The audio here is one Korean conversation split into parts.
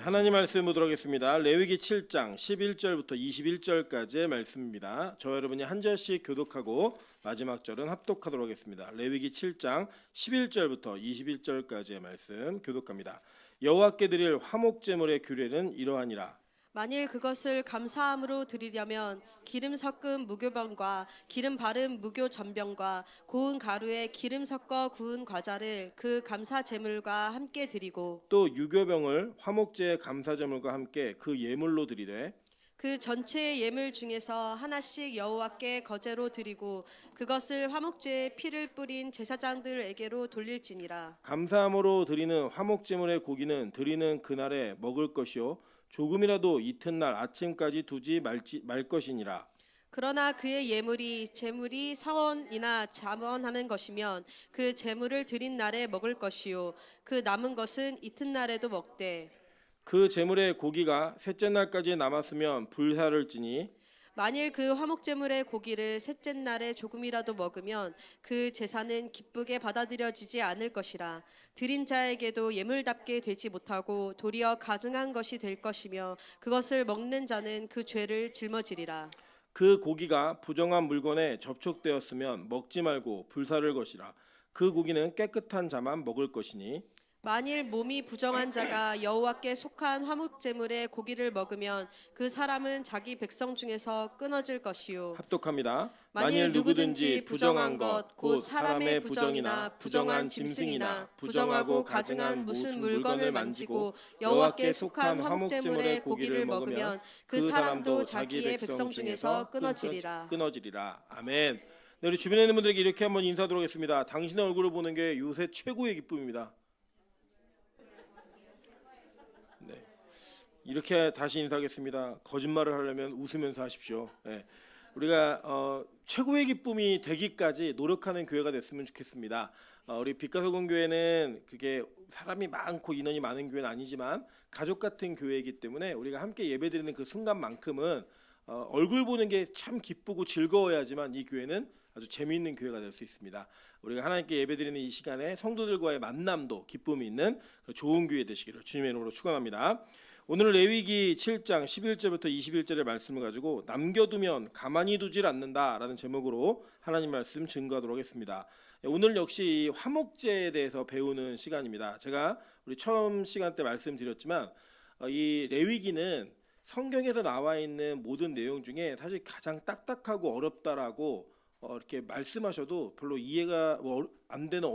하나님 말씀 보도록 하겠습니다. 레위기 7장 11절부터 21절까지의 말씀입니다. 저 여러분이 한 절씩 교독하고 마지막 절은 합독하도록 하겠습니다. 레위기 7장 11절부터 21절까지의 말씀 교독합니다. 여호와께 드릴 화목제물의 규례는 이러하니라. 만일 그것을 감사함으로 드리려면 기름 섞은 무교병과 기름 바른 무교 전병과 고운 가루에 기름 섞어 구운 과자를 그 감사 제물과 함께 드리고 또 유교병을 화목제의 감사제물과 함께 그 예물로 드리되 그 전체의 예물 중에서 하나씩 여호와께 거제로 드리고 그것을 화목제에 피를 뿌린 제사장들에게로 돌릴지니라. 감사함으로 드리는 화목제물의 고기는 드리는 그날에 먹을 것이요 조금이라도 이튿날 아침까지 두지 말 것이니라. 그러나 그의 제물이 성원이나 잠언하는 것이면 그 제물을 드린 날에 먹을 것이요 그 남은 것은 이튿날에도 먹되 그 제물의 고기가 셋째 날까지 남았으면 불사를 지니 만일 그 화목제물의 고기를 셋째 날에 조금이라도 먹으면 그 제사는 기쁘게 받아들여지지 않을 것이라. 드린 자에게도 예물답게 되지 못하고 도리어 가증한 것이 될 것이며 그것을 먹는 자는 그 죄를 짊어지리라. 그 고기가 부정한 물건에 접촉되었으면 먹지 말고 불사를 것이라. 그 고기는 깨끗한 자만 먹을 것이니 만일 몸이 부정한 자가 여호와께 속한 화목제물의 고기를 먹으면 그 사람은 자기 백성 중에서 끊어질 것이요 합독합니다. 만일 누구든지 부정한 것 곧 사람의 부정이나 부정한 짐승이나 부정하고 가증한 무슨 물건을 만지고 여호와께 속한 화목제물의 고기를 먹으면 그 사람도 자기의 백성 중에서 끊어지리라. 아멘. 네, 우리 주변에 있는 분들에게 이렇게 한번 인사드리도록 하겠습니다. 당신의 얼굴을 보는 게 요새 최고의 기쁨입니다. 네, 이렇게 다시 인사하겠습니다. 거짓말을 하려면 웃으면서 하십시오. 네. 우리가 최고의 기쁨이 되기까지 노력하는 교회가 됐으면 좋겠습니다. 우리 빛가서공교회는 그게 사람이 많고 인원이 많은 교회는 아니지만 가족 같은 교회이기 때문에 우리가 함께 예배드리는 그 순간만큼은 얼굴 보는 게 참 기쁘고 즐거워야지만 이 교회는 아주 재미있는 교회가 될 수 있습니다. 우리가 하나님께 예배드리는 이 시간에 성도들과의 만남도 기쁨이 있는 좋은 교회 되시기를 주님의 이름으로 축원합니다. 오늘 레위기 7장 11절부터 21절의 말씀을 가지고 남겨두면 가만히 두질 않는다라는 제목으로 하나님 말씀 증거하도록 하겠습니다. 오늘 역시 화목제에 대해서 배우는 시간입니다. 제가 우리 처음 시간 때 말씀드렸지만 이 레위기는 성경에서 나와 있는 모든 내용 중에 사실 가장 딱딱하고 어렵다라고 이렇게 말씀하셔도 별로 이해가 안 되는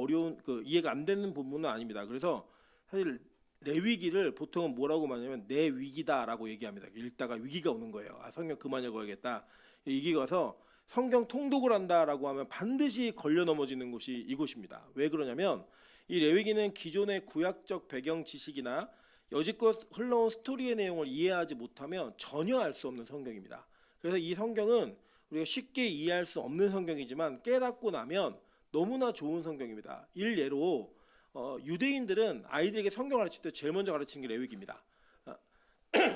이해가 안 되는 부분은 아닙니다. 그래서 사실 레위기를 보통은 뭐라고 말하냐면 내 위기다라고 얘기합니다. 읽다가 위기가 오는 거예요. 성경 그만 읽어야겠다. 위기가 와서 성경 통독을 한다라고 하면 반드시 걸려 넘어지는 곳이 이곳입니다. 왜 그러냐면 이 레위기는 기존의 구약적 배경 지식이나 여지껏 흘러온 스토리의 내용을 이해하지 못하면 전혀 알 수 없는 성경입니다. 그래서 이 성경은 우리가 쉽게 이해할 수 없는 성경이지만 깨닫고 나면 너무나 좋은 성경입니다. 일례로 유대인들은 아이들에게 성경 가르칠 때 제일 먼저 가르치는 게 레위기입니다.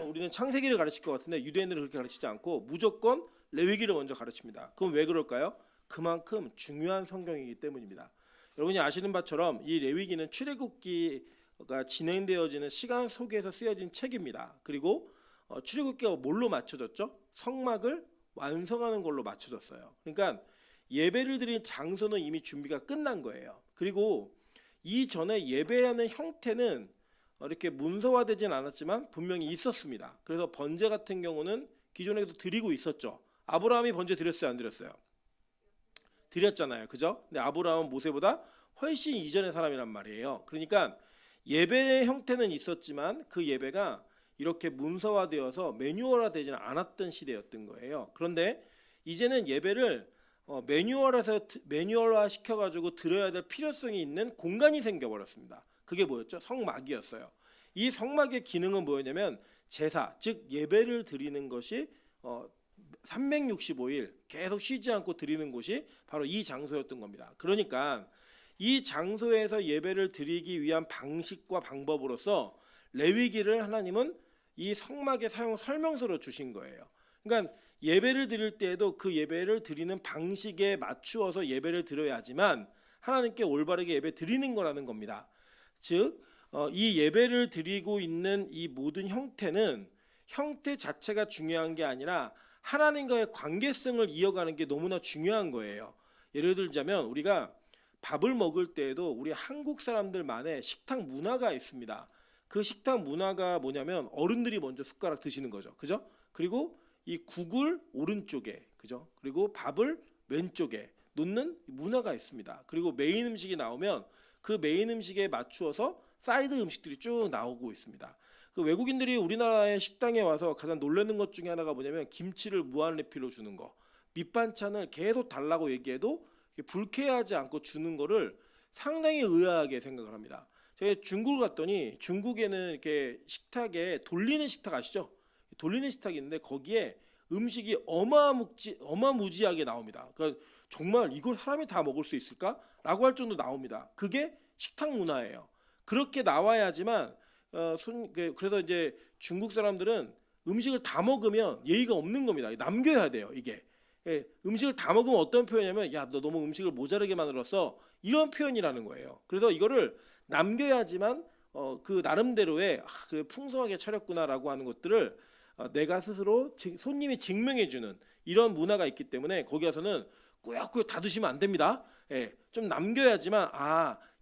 우리는 창세기를 가르칠 것 같은데 유대인들은 그렇게 가르치지 않고 무조건 레위기를 먼저 가르칩니다. 그럼 왜 그럴까요? 그만큼 중요한 성경이기 때문입니다. 여러분이 아시는 바처럼 이 레위기는 출애굽기가 진행되어지는 시간 속에서 쓰여진 책입니다. 그리고 출애굽기가 뭘로 맞춰졌죠? 성막을 완성하는 걸로 맞춰졌어요. 그러니까 예배를 드릴 장소는 이미 준비가 끝난 거예요. 그리고 이전에 예배하는 형태는 이렇게 문서화되진 않았지만 분명히 있었습니다. 그래서 번제 같은 경우는 기존에도 드리고 있었죠. 아브라함이 번제 드렸어요, 안 드렸어요? 드렸잖아요, 그죠? 근데 아브라함은 모세보다 훨씬 이전의 사람이란 말이에요. 그러니까 예배의 형태는 있었지만 그 예배가 이렇게 문서화되어서 매뉴얼화되지는 않았던 시대였던 거예요. 그런데 이제는 예배를 매뉴얼화 시켜가지고 드려야 될 필요성이 있는 공간이 생겨버렸습니다. 그게 뭐였죠? 성막이었어요. 이 성막의 기능은 뭐였냐면 제사, 즉 예배를 드리는 것이 365일 계속 쉬지 않고 드리는 곳이 바로 이 장소였던 겁니다. 그러니까 이 장소에서 예배를 드리기 위한 방식과 방법으로서 레위기를 하나님은 이 성막의 사용 설명서로 주신 거예요. 그러니까 예배를 드릴 때에도 그 예배를 드리는 방식에 맞추어서 예배를 드려야지만 하나님께 올바르게 예배 드리는 거라는 겁니다. 즉 이 예배를 드리고 있는 이 모든 형태는 형태 자체가 중요한 게 아니라 하나님과의 관계성을 이어가는 게 너무나 중요한 거예요. 예를 들자면 우리가 밥을 먹을 때에도 우리 한국 사람들만의 식탁 문화가 있습니다. 그 식탁 문화가 뭐냐면 어른들이 먼저 숟가락 드시는 거죠. 그죠? 그리고 이 국을 오른쪽에, 그죠? 그리고 밥을 왼쪽에 놓는 문화가 있습니다. 그리고 메인 음식이 나오면 그 메인 음식에 맞추어서 사이드 음식들이 쭉 나오고 있습니다. 그 외국인들이 우리나라의 식당에 와서 가장 놀라는 것 중에 하나가 뭐냐면 김치를 무한 리필로 주는 거. 밑반찬을 계속 달라고 얘기해도 불쾌하지 않고 주는 거를 상당히 의아하게 생각을 합니다. 제가 중국을 갔더니 중국에는 이렇게 식탁에 돌리는 식탁 아시죠? 돌리는 식탁이 있는데 거기에 음식이 어마무지하게 나옵니다. 그러니까 정말 이걸 사람이 다 먹을 수 있을까?라고 할 정도 나옵니다. 그게 식탁 문화예요. 그렇게 나와야지만 그래서 이제 중국 사람들은 음식을 다 먹으면 예의가 없는 겁니다. 남겨야 돼요. 이게 음식을 다 먹으면 어떤 표현이냐면 야, 너 너무 음식을 모자르게 만들었어, 이런 표현이라는 거예요. 그래서 이거를 남겨야지만 그 나름대로의 그래 풍성하게 차렸구나라고 하는 것들을 내가 스스로 손님이 증명해주는 이런 문화가 있기 때문에 거기 가서는 꾸역꾸역 다 드시면 안 됩니다. 좀 남겨야지만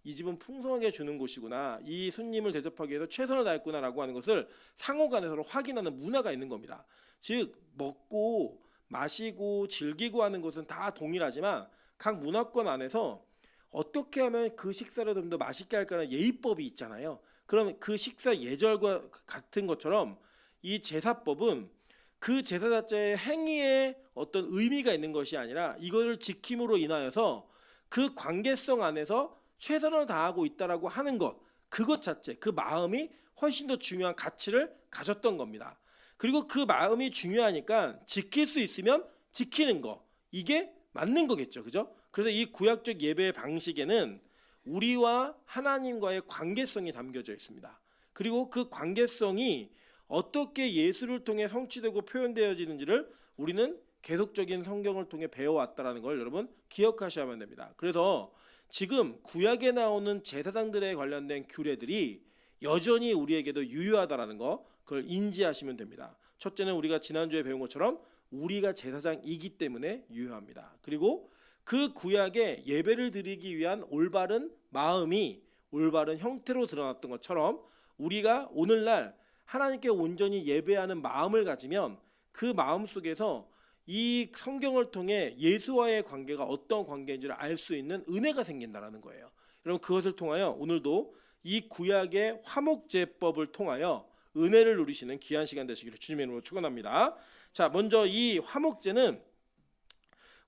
이 집은 풍성하게 주는 곳이구나, 이 손님을 대접하기 위해서 최선을 다했구나라고 하는 것을 상호간에 서로 확인하는 문화가 있는 겁니다. 즉 먹고 마시고 즐기고 하는 것은 다 동일하지만 각 문화권 안에서 어떻게 하면 그 식사를 좀 더 맛있게 할까라는 예의법이 있잖아요. 그러면 그 식사 예절과 같은 것처럼 이 제사법은 그 제사 자체의 행위에 어떤 의미가 있는 것이 아니라 이거를 지킴으로 인하여서 그 관계성 안에서 최선을 다하고 있다라고 하는 것, 그것 자체, 그 마음이 훨씬 더 중요한 가치를 가졌던 겁니다. 그리고 그 마음이 중요하니까 지킬 수 있으면 지키는 거, 이게 맞는 거겠죠. 그죠? 그래서 이 구약적 예배 방식에는 우리와 하나님과의 관계성이 담겨져 있습니다. 그리고 그 관계성이 어떻게 예수를 통해 성취되고 표현되어지는지를 우리는 계속적인 성경을 통해 배워왔다는 걸 여러분 기억하셔야만 됩니다. 그래서 지금 구약에 나오는 제사장들에 관련된 규례들이 여전히 우리에게도 유효하다는 거, 그걸 인지하시면 됩니다. 첫째는 우리가 지난주에 배운 것처럼 우리가 제사장이기 때문에 유효합니다. 그리고 그 구약에 예배를 드리기 위한 올바른 마음이 올바른 형태로 드러났던 것처럼 우리가 오늘날 하나님께 온전히 예배하는 마음을 가지면 그 마음 속에서 이 성경을 통해 예수와의 관계가 어떤 관계인지를 알 수 있는 은혜가 생긴다는 거예요. 여러분 그것을 통하여 오늘도 이 구약의 화목제법을 통하여 은혜를 누리시는 귀한 시간 되시기를 주님의 이름으로 축원합니다. 자, 먼저 이 화목제는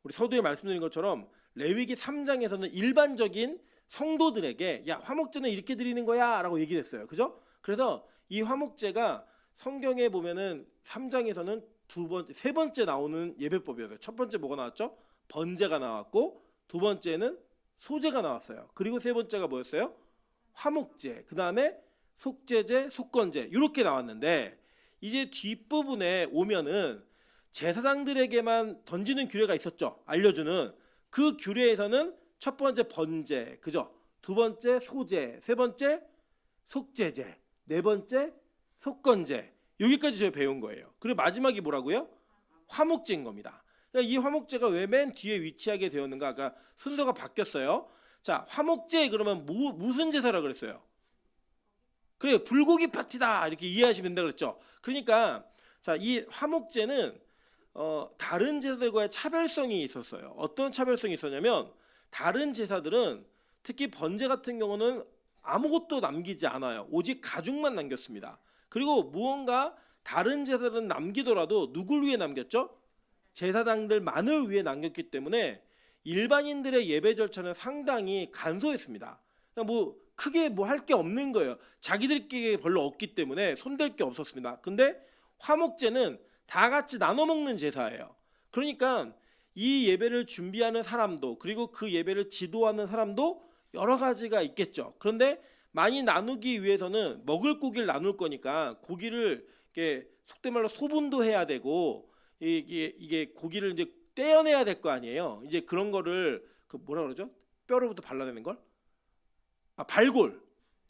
우리 서두에 말씀드린 것처럼 레위기 3장에서는 일반적인 성도들에게 야, 화목제는 이렇게 드리는 거야 라고 얘기를 했어요. 그죠? 그래서 이 화목제가 성경에 보면은 3장에서는 세 번째 나오는 예배법이었어요. 첫 번째 뭐가 나왔죠? 번제가 나왔고, 두 번째는 소제가 나왔어요. 그리고 세 번째가 뭐였어요? 화목제. 그 다음에 속죄제, 속건제 이렇게 나왔는데 이제 뒷부분에 오면은 제사장들에게만 던지는 규례가 있었죠. 알려주는 그 규례에서는 첫 번째 번제, 그죠? 두 번째 소제, 세 번째 속죄제, 네 번째 속건제, 여기까지 저희 배운 거예요. 그리고 마지막이 뭐라고요? 화목제인 겁니다. 그러니까 이 화목제가 왜 맨 뒤에 위치하게 되었는가? 그러니까 순서가 바뀌었어요. 자, 화목제 그러면 무슨 제사라 그랬어요? 그래, 불고기 파티다 이렇게 이해하시면 된다 그랬죠. 그러니까 자, 이 화목제는 다른 제사들과의 차별성이 있었어요. 어떤 차별성이 있었냐면 다른 제사들은 특히 번제 같은 경우는 아무것도 남기지 않아요. 오직 가죽만 남겼습니다. 그리고 무언가 다른 제사들은 남기더라도 누굴 위해 남겼죠? 제사장들만을 위해 남겼기 때문에 일반인들의 예배 절차는 상당히 간소했습니다. 뭐 크게 뭐 할 게 없는 거예요. 자기들끼리 별로 없기 때문에 손댈 게 없었습니다. 근데 화목제는 다 같이 나눠 먹는 제사예요. 그러니까 이 예배를 준비하는 사람도 그리고 그 예배를 지도하는 사람도 여러 가지가 있겠죠. 그런데 많이 나누기 위해서는 먹을 고기를 나눌 거니까 고기를 이렇게 속된 말로 소분도 해야 되고 이게 고기를 이제 떼어내야 될 거 아니에요. 이제 그런 거를 그 뭐라 그러죠? 뼈로부터 발라내는 걸? 발골,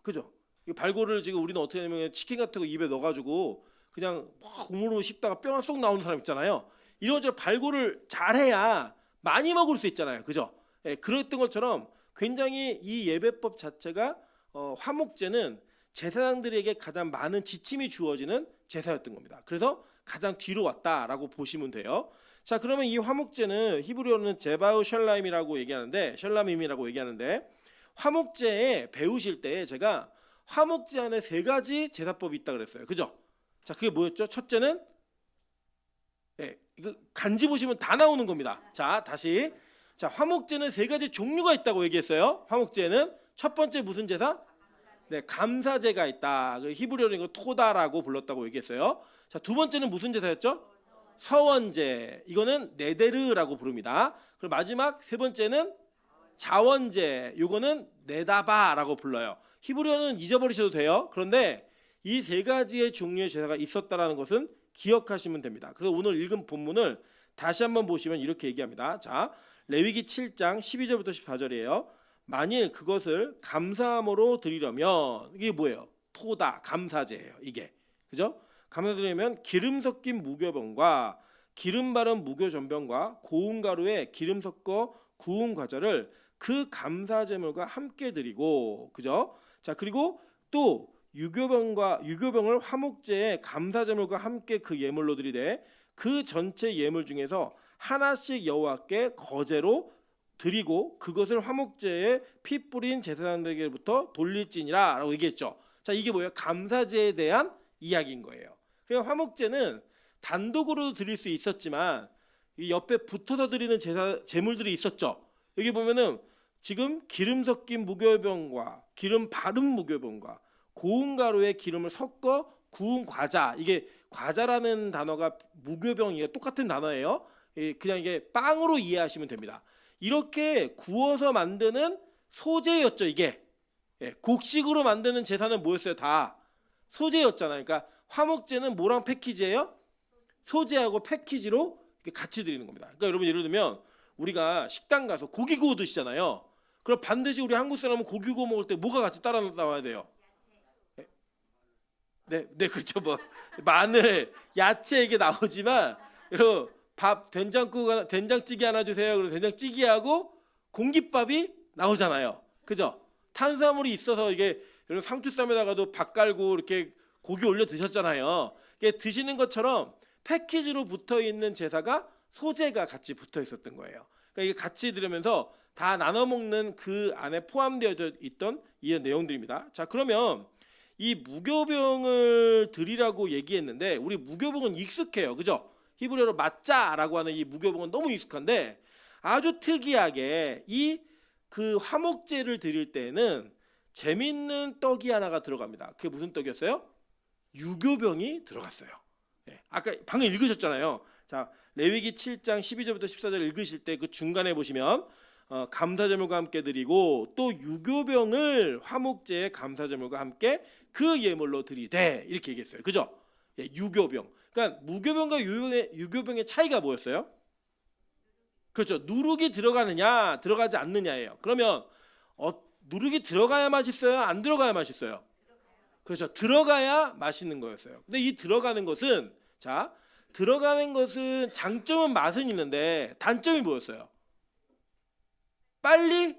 그죠? 이 발골을 지금 우리는 어떻게 하냐면 치킨 같은 거 입에 넣어가지고 그냥 막 우물으로 씹다가 뼈가 쏙 나오는 사람 있잖아요. 이런 것처럼 발골을 잘해야 많이 먹을 수 있잖아요. 그죠? 예, 그랬던 것처럼 굉장히 이 예배법 자체가 화목제는 제사장들에게 가장 많은 지침이 주어지는 제사였던 겁니다. 그래서 가장 뒤로 왔다라고 보시면 돼요. 자, 그러면 이 화목제는 히브리어로는 제바우 샬라임이라고 얘기하는데, 샬라임이라고 얘기하는데, 화목제에 배우실 때 제가 화목제 안에 3가지 제사법이 있다 그랬어요. 그죠? 자, 그게 뭐였죠? 첫째는 이거 간지 보시면 다 나오는 겁니다. 자, 다시. 자, 화목제는 3가지 종류가 있다고 얘기했어요. 화목제는 첫 번째 무슨 제사? 네, 감사제가 있다. 히브리어로 이거 토다라고 불렀다고 얘기했어요. 자, 두 번째는 무슨 제사였죠? 서원제. 이거는 네데르라고 부릅니다. 그리고 마지막 3번째는 자원제. 이거는 네다바라고 불러요. 히브리어는 잊어버리셔도 돼요. 그런데 이 3가지의 종류의 제사가 있었다라는 것은 기억하시면 됩니다. 그래서 오늘 읽은 본문을 다시 한번 보시면 이렇게 얘기합니다. 자, 레위기 7장 12절부터 14절이에요. 만일 그것을 감사함으로 드리려면 이게 뭐예요? 토다, 감사제예요. 이게. 그죠? 감사드리려면 기름 섞인 무교병과 기름 바른 무교전병과 고운 가루에 기름 섞어 구운 과자를 그 감사제물과 함께 드리고, 그죠? 자, 그리고 또 유교병을 화목제에 감사제물과 함께 그 예물로 드리되 그 전체 예물 중에서 하나씩 여호와께 거제로 드리고 그것을 화목제에 피 뿌린 제사장들에게부터 돌릴지니라라고 얘기했죠. 자, 이게 뭐예요? 감사제에 대한 이야기인 거예요. 그러니까 화목제는 단독으로도 드릴 수 있었지만 이 옆에 붙어서 드리는 제물들이 있었죠. 여기 보면은 지금 기름 섞인 무교병과 기름 바른 무교병과 고운 가루에 기름을 섞어 구운 과자, 이게 과자라는 단어가 무교병이가 똑같은 단어예요. 그냥 이게 빵으로 이해하시면 됩니다. 이렇게 구워서 만드는 소제였죠. 이게 곡식으로 만드는 제사는 뭐였어요? 다 소제였잖아요. 그러니까 화목제는 뭐랑 패키지예요? 소제하고 패키지로 같이 드리는 겁니다. 그러니까 여러분 예를 들면 우리가 식당 가서 고기 구워 드시잖아요. 그럼 반드시 우리 한국 사람은 고기 구워 먹을 때 뭐가 같이 따라 나와야 돼요? 네, 그렇죠. 뭐 마늘, 야채 이게 나오지만 여러분 밥 된장찌개 하나 주세요. 그리고 된장찌개하고 공깃밥이 나오잖아요. 그죠? 탄수화물이 있어서 이게 여러분 상추쌈에다가도 밥 깔고 이렇게 고기 올려 드셨잖아요. 이게 드시는 것처럼 패키지로 붙어 있는 제사가 소제가 같이 붙어 있었던 거예요. 그러니까 이게 같이 들으면서 다 나눠 먹는 그 안에 포함되어 있던 이런 내용들입니다. 자, 그러면 이 무교병을 드리라고 얘기했는데 우리 무교병은 익숙해요. 그죠? 히브리어로 맞자라고 하는 이 무교병은 너무 익숙한데 아주 특이하게 이 그 화목제를 드릴 때는 재밌는 떡이 하나가 들어갑니다. 그게 무슨 떡이었어요? 유교병이 들어갔어요. 아까 방금 읽으셨잖아요. 자, 레위기 7장 12절부터 14절 읽으실 때 그 중간에 보시면 감사제물과 함께 드리고 또 유교병을 화목제의 감사제물과 함께 그 예물로 드리되 이렇게 얘기했어요. 그죠? 유교병. 그러니까 무교병과 유교병의 차이가 뭐였어요? 그렇죠. 누룩이 들어가느냐 들어가지 않느냐예요. 그러면 누룩이 들어가야 맛있어요? 안 들어가야 맛있어요? 그렇죠. 들어가야 맛있는 거였어요. 근데 이 들어가는 것은 장점은 맛은 있는데 단점이 뭐였어요? 빨리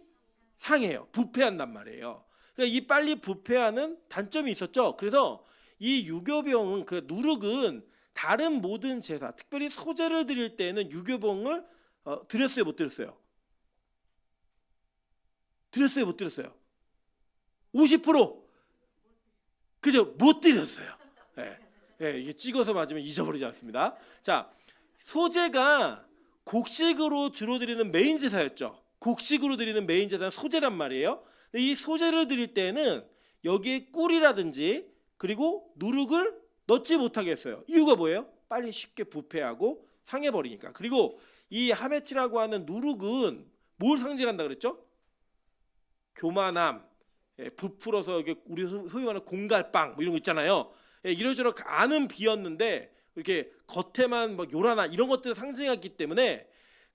상해요. 부패한단 말이에요. 그러니까 이 빨리 부패하는 단점이 있었죠. 그래서 이 유교병은 그 누룩은 다른 모든 제사, 특별히 소제를 드릴 때는 유교병을 드렸어요, 못 드렸어요? 드렸어요, 못 드렸어요? 50%. 그죠? 못 드렸어요. 이게 찍어서 맞으면 잊어버리지 않습니다. 자, 소제가 곡식으로 주로 드리는 메인 제사였죠. 곡식으로 드리는 메인 제사는 소제란 말이에요. 이 소제를 드릴 때는 여기에 꿀이라든지 그리고 누룩을 넣지 못하게 했어요. 이유가 뭐예요? 빨리 쉽게 부패하고 상해버리니까. 그리고 이 하메치라고 하는 누룩은 뭘 상징한다 그랬죠? 교만함, 부풀어서 우리 소위 말하는 공갈빵 뭐 이런 거 있잖아요. 이러저러 안은 비었는데 이렇게 겉에만 막 요란한 이런 것들을 상징했기 때문에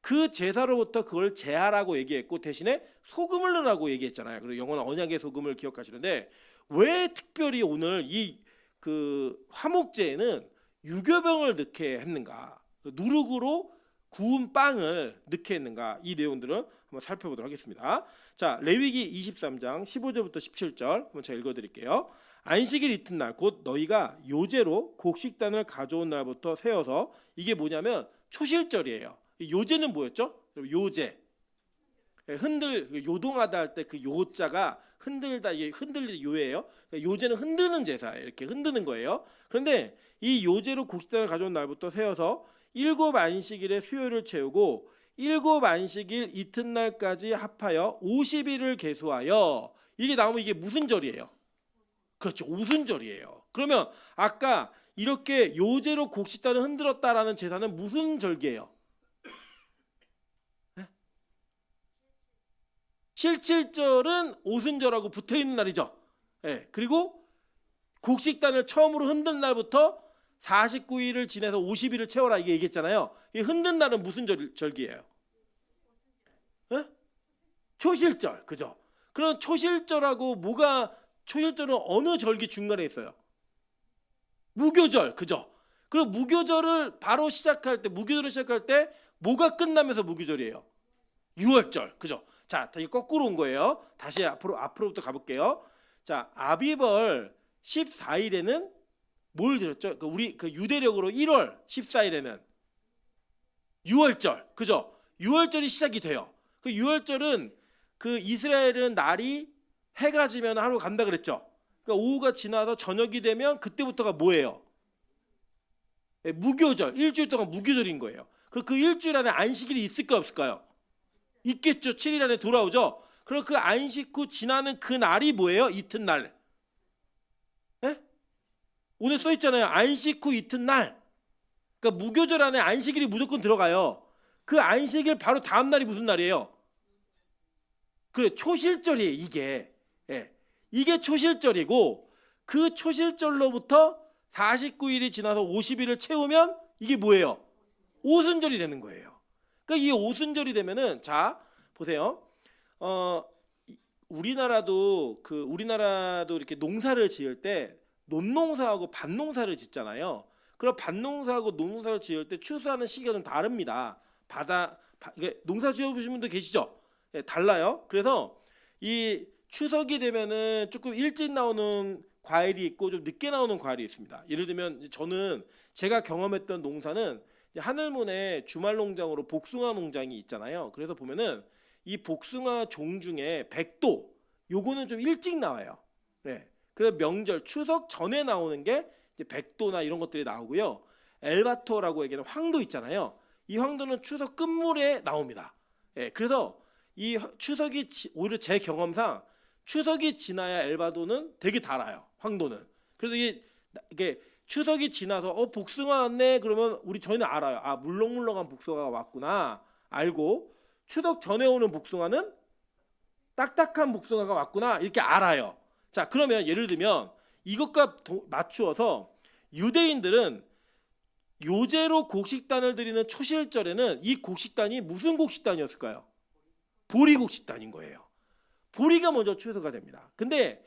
그 제사로부터 그걸 제하라고 얘기했고 대신에 소금을 넣으라고 얘기했잖아요. 그리고 영어는 언약의 소금을 기억하시는데 왜 특별히 오늘 이 그 화목제에는 유교병을 넣게 했는가? 누룩으로 구운 빵을 넣게 했는가? 이 내용들은 한번 살펴보도록 하겠습니다. 자, 레위기 23장 15절부터 17절 한번 제가 읽어드릴게요. 안식일 이튿날 곧 너희가 요제로 곡식단을 가져온 날부터 세어서 이게 뭐냐면 초실절이에요. 요제는 뭐였죠? 요제. 요동하다 할 때 그 요자가 흔들다, 이게 흔들리 요예요. 요제는 흔드는 제사예요. 이렇게 흔드는 거예요. 그런데 이 요제로 곡식단을 가져온 날부터 세어서 7 안식일의 수요일을 채우고 7 안식일 이튿날까지 합하여 50일을 계수하여 이게 나오면 이게 무슨 절이에요? 그렇죠. 오순절이에요. 그러면 아까 이렇게 요제로 곡식단을 흔들었다라는 제사는 무슨 절기예요? 네? 7.7절은 오순절하고 붙어있는 날이죠. 네. 그리고 곡식단을 처음으로 흔든 날부터 49일을 지내서 50일을 채워라 이게 얘기했잖아요. 이 흔든 날은 무슨 절기예요? 네? 초실절. 그죠? 그럼 초실절하고 초실절은 어느 절기 중간에 있어요? 무교절. 그죠? 그리고 무교절을 시작할 때 뭐가 끝나면서 무교절이에요? 6월절. 그죠? 자, 다시 거꾸로 온 거예요. 다시 앞으로부터 가볼게요. 자, 아비벌 14일에는 뭘 드렸죠? 우리 유대력으로 1월 14일에는 6월절. 그죠? 6월절이 시작이 돼요. 그 6월절은 그 이스라엘은 날이 해가 지면 하루 간다 그랬죠. 그러니까 오후가 지나서 저녁이 되면 그때부터가 뭐예요? 무교절. 일주일 동안 무교절인 거예요. 그리고 그 일주일 안에 안식일이 있을까 없을까요? 있겠죠. 7일 안에 돌아오죠. 그리고 그 안식 후 지나는 그 날이 뭐예요? 이튿날. 네? 오늘 써 있잖아요. 안식 후 이튿날. 그러니까 무교절 안에 안식일이 무조건 들어가요. 그 안식일 바로 다음 날이 무슨 날이에요? 그래, 초실절이에요. 이게. 예. 이게 초실절이고 그 초실절로부터 49일이 지나서 50일을 채우면 이게 뭐예요? 오순절이 되는 거예요. 그러니까 이 오순절이 되면은 자 보세요. 우리나라도 이렇게 농사를 지을 때 논농사하고 밭농사를 짓잖아요. 그럼 밭농사하고 논농사를 지을 때 추수하는 시기가 좀 다릅니다. 농사 지어보신 분도 계시죠? 예, 달라요. 그래서 이 추석이 되면은 조금 일찍 나오는 과일이 있고 좀 늦게 나오는 과일이 있습니다. 예를 들면 저는 제가 경험했던 농사는 하늘문에 주말 농장으로 복숭아 농장이 있잖아요. 그래서 보면은 이 복숭아 종 중에 백도 요거는 좀 일찍 나와요. 네. 그래서 명절 추석 전에 나오는 게 이제 백도나 이런 것들이 나오고요. 엘바토라고 얘기하는 황도 있잖아요. 이 황도는 추석 끝물에 나옵니다. 네. 그래서 이 추석이 오히려 제 경험상 추석이 지나야 엘바도는 되게 달아요. 황도는. 그래서 이게 추석이 지나서 복숭아 왔네 그러면 저희는 알아요. 아, 물렁물렁한 복숭아가 왔구나 알고 추석 전에 오는 복숭아는 딱딱한 복숭아가 왔구나 이렇게 알아요. 자, 그러면 예를 들면 이것과 맞추어서 유대인들은 요제로 곡식단을 드리는 초실절에는 이 곡식단이 무슨 곡식단이었을까요? 보리 곡식단인 거예요. 보리가 먼저 추수가 됩니다. 근데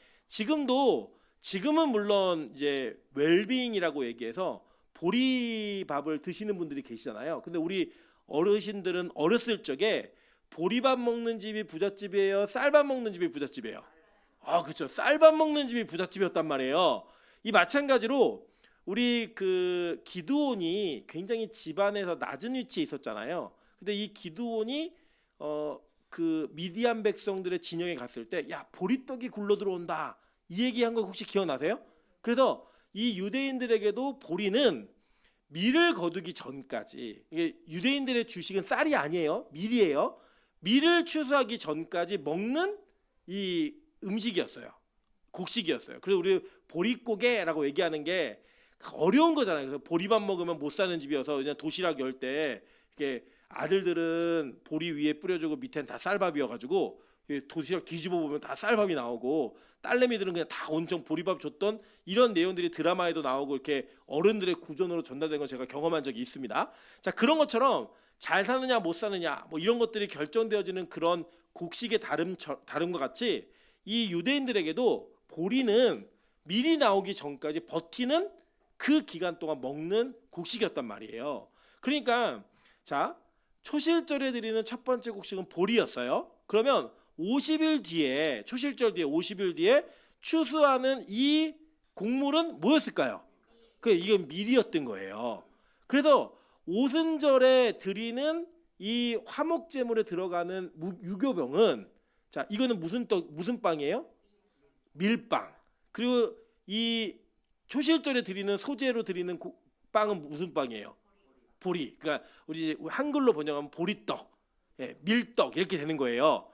지금은 물론 이제 웰빙이라고 얘기해서 보리밥을 드시는 분들이 계시잖아요. 근데 우리 어르신들은 어렸을 적에 보리밥 먹는 집이 부잣집이에요? 쌀밥 먹는 집이 부잣집이에요? 아, 그렇죠. 쌀밥 먹는 집이 부잣집이었단 말이에요. 이 마찬가지로 우리 그 기드온이 굉장히 집안에서 낮은 위치에 있었잖아요. 근데 이 기드온이 그 미디안 백성들의 진영에 갔을 때 야, 보리떡이 굴러 들어온다. 이 얘기한 거 혹시 기억나세요? 그래서 이 유대인들에게도 보리는 밀을 거두기 전까지, 이게 유대인들의 주식은 쌀이 아니에요. 밀이에요. 밀을 추수하기 전까지 먹는 이 음식이었어요. 곡식이었어요. 그래서 우리 보릿고개라고 얘기하는 게 어려운 거잖아요. 그래서 보리밥 먹으면 못 사는 집이어서 그냥 도시락 열 때 이렇게 아들들은 보리 위에 뿌려주고 밑엔 다 쌀밥이어가지고 도시락 뒤집어 보면 다 쌀밥이 나오고 딸내미들은 그냥 다 온통 보리밥 줬던 이런 내용들이 드라마에도 나오고 이렇게 어른들의 구전으로 전달된 건 제가 경험한 적이 있습니다. 자, 그런 것처럼 잘 사느냐 못 사느냐 뭐 이런 것들이 결정되어지는 그런 곡식의 다름과 같이 이 유대인들에게도 보리는 미리 나오기 전까지 버티는 그 기간 동안 먹는 곡식이었단 말이에요. 그러니까 자, 초실절에 드리는 첫 번째 곡식은 보리였어요. 그러면 50일 뒤에, 초실절 뒤에 50일 뒤에 추수하는 이 곡물은 뭐였을까요? 이건 밀이었던 거예요. 그래서 오순절에 드리는 이 화목제물에 들어가는 유교병은, 자, 이거는 무슨 빵이에요? 밀빵. 그리고 이 초실절에 드리는 소재로 드리는 빵은 무슨 빵이에요? 보리. 그러니까 우리 한글로 번역하면 보리떡, 밀떡 이렇게 되는 거예요.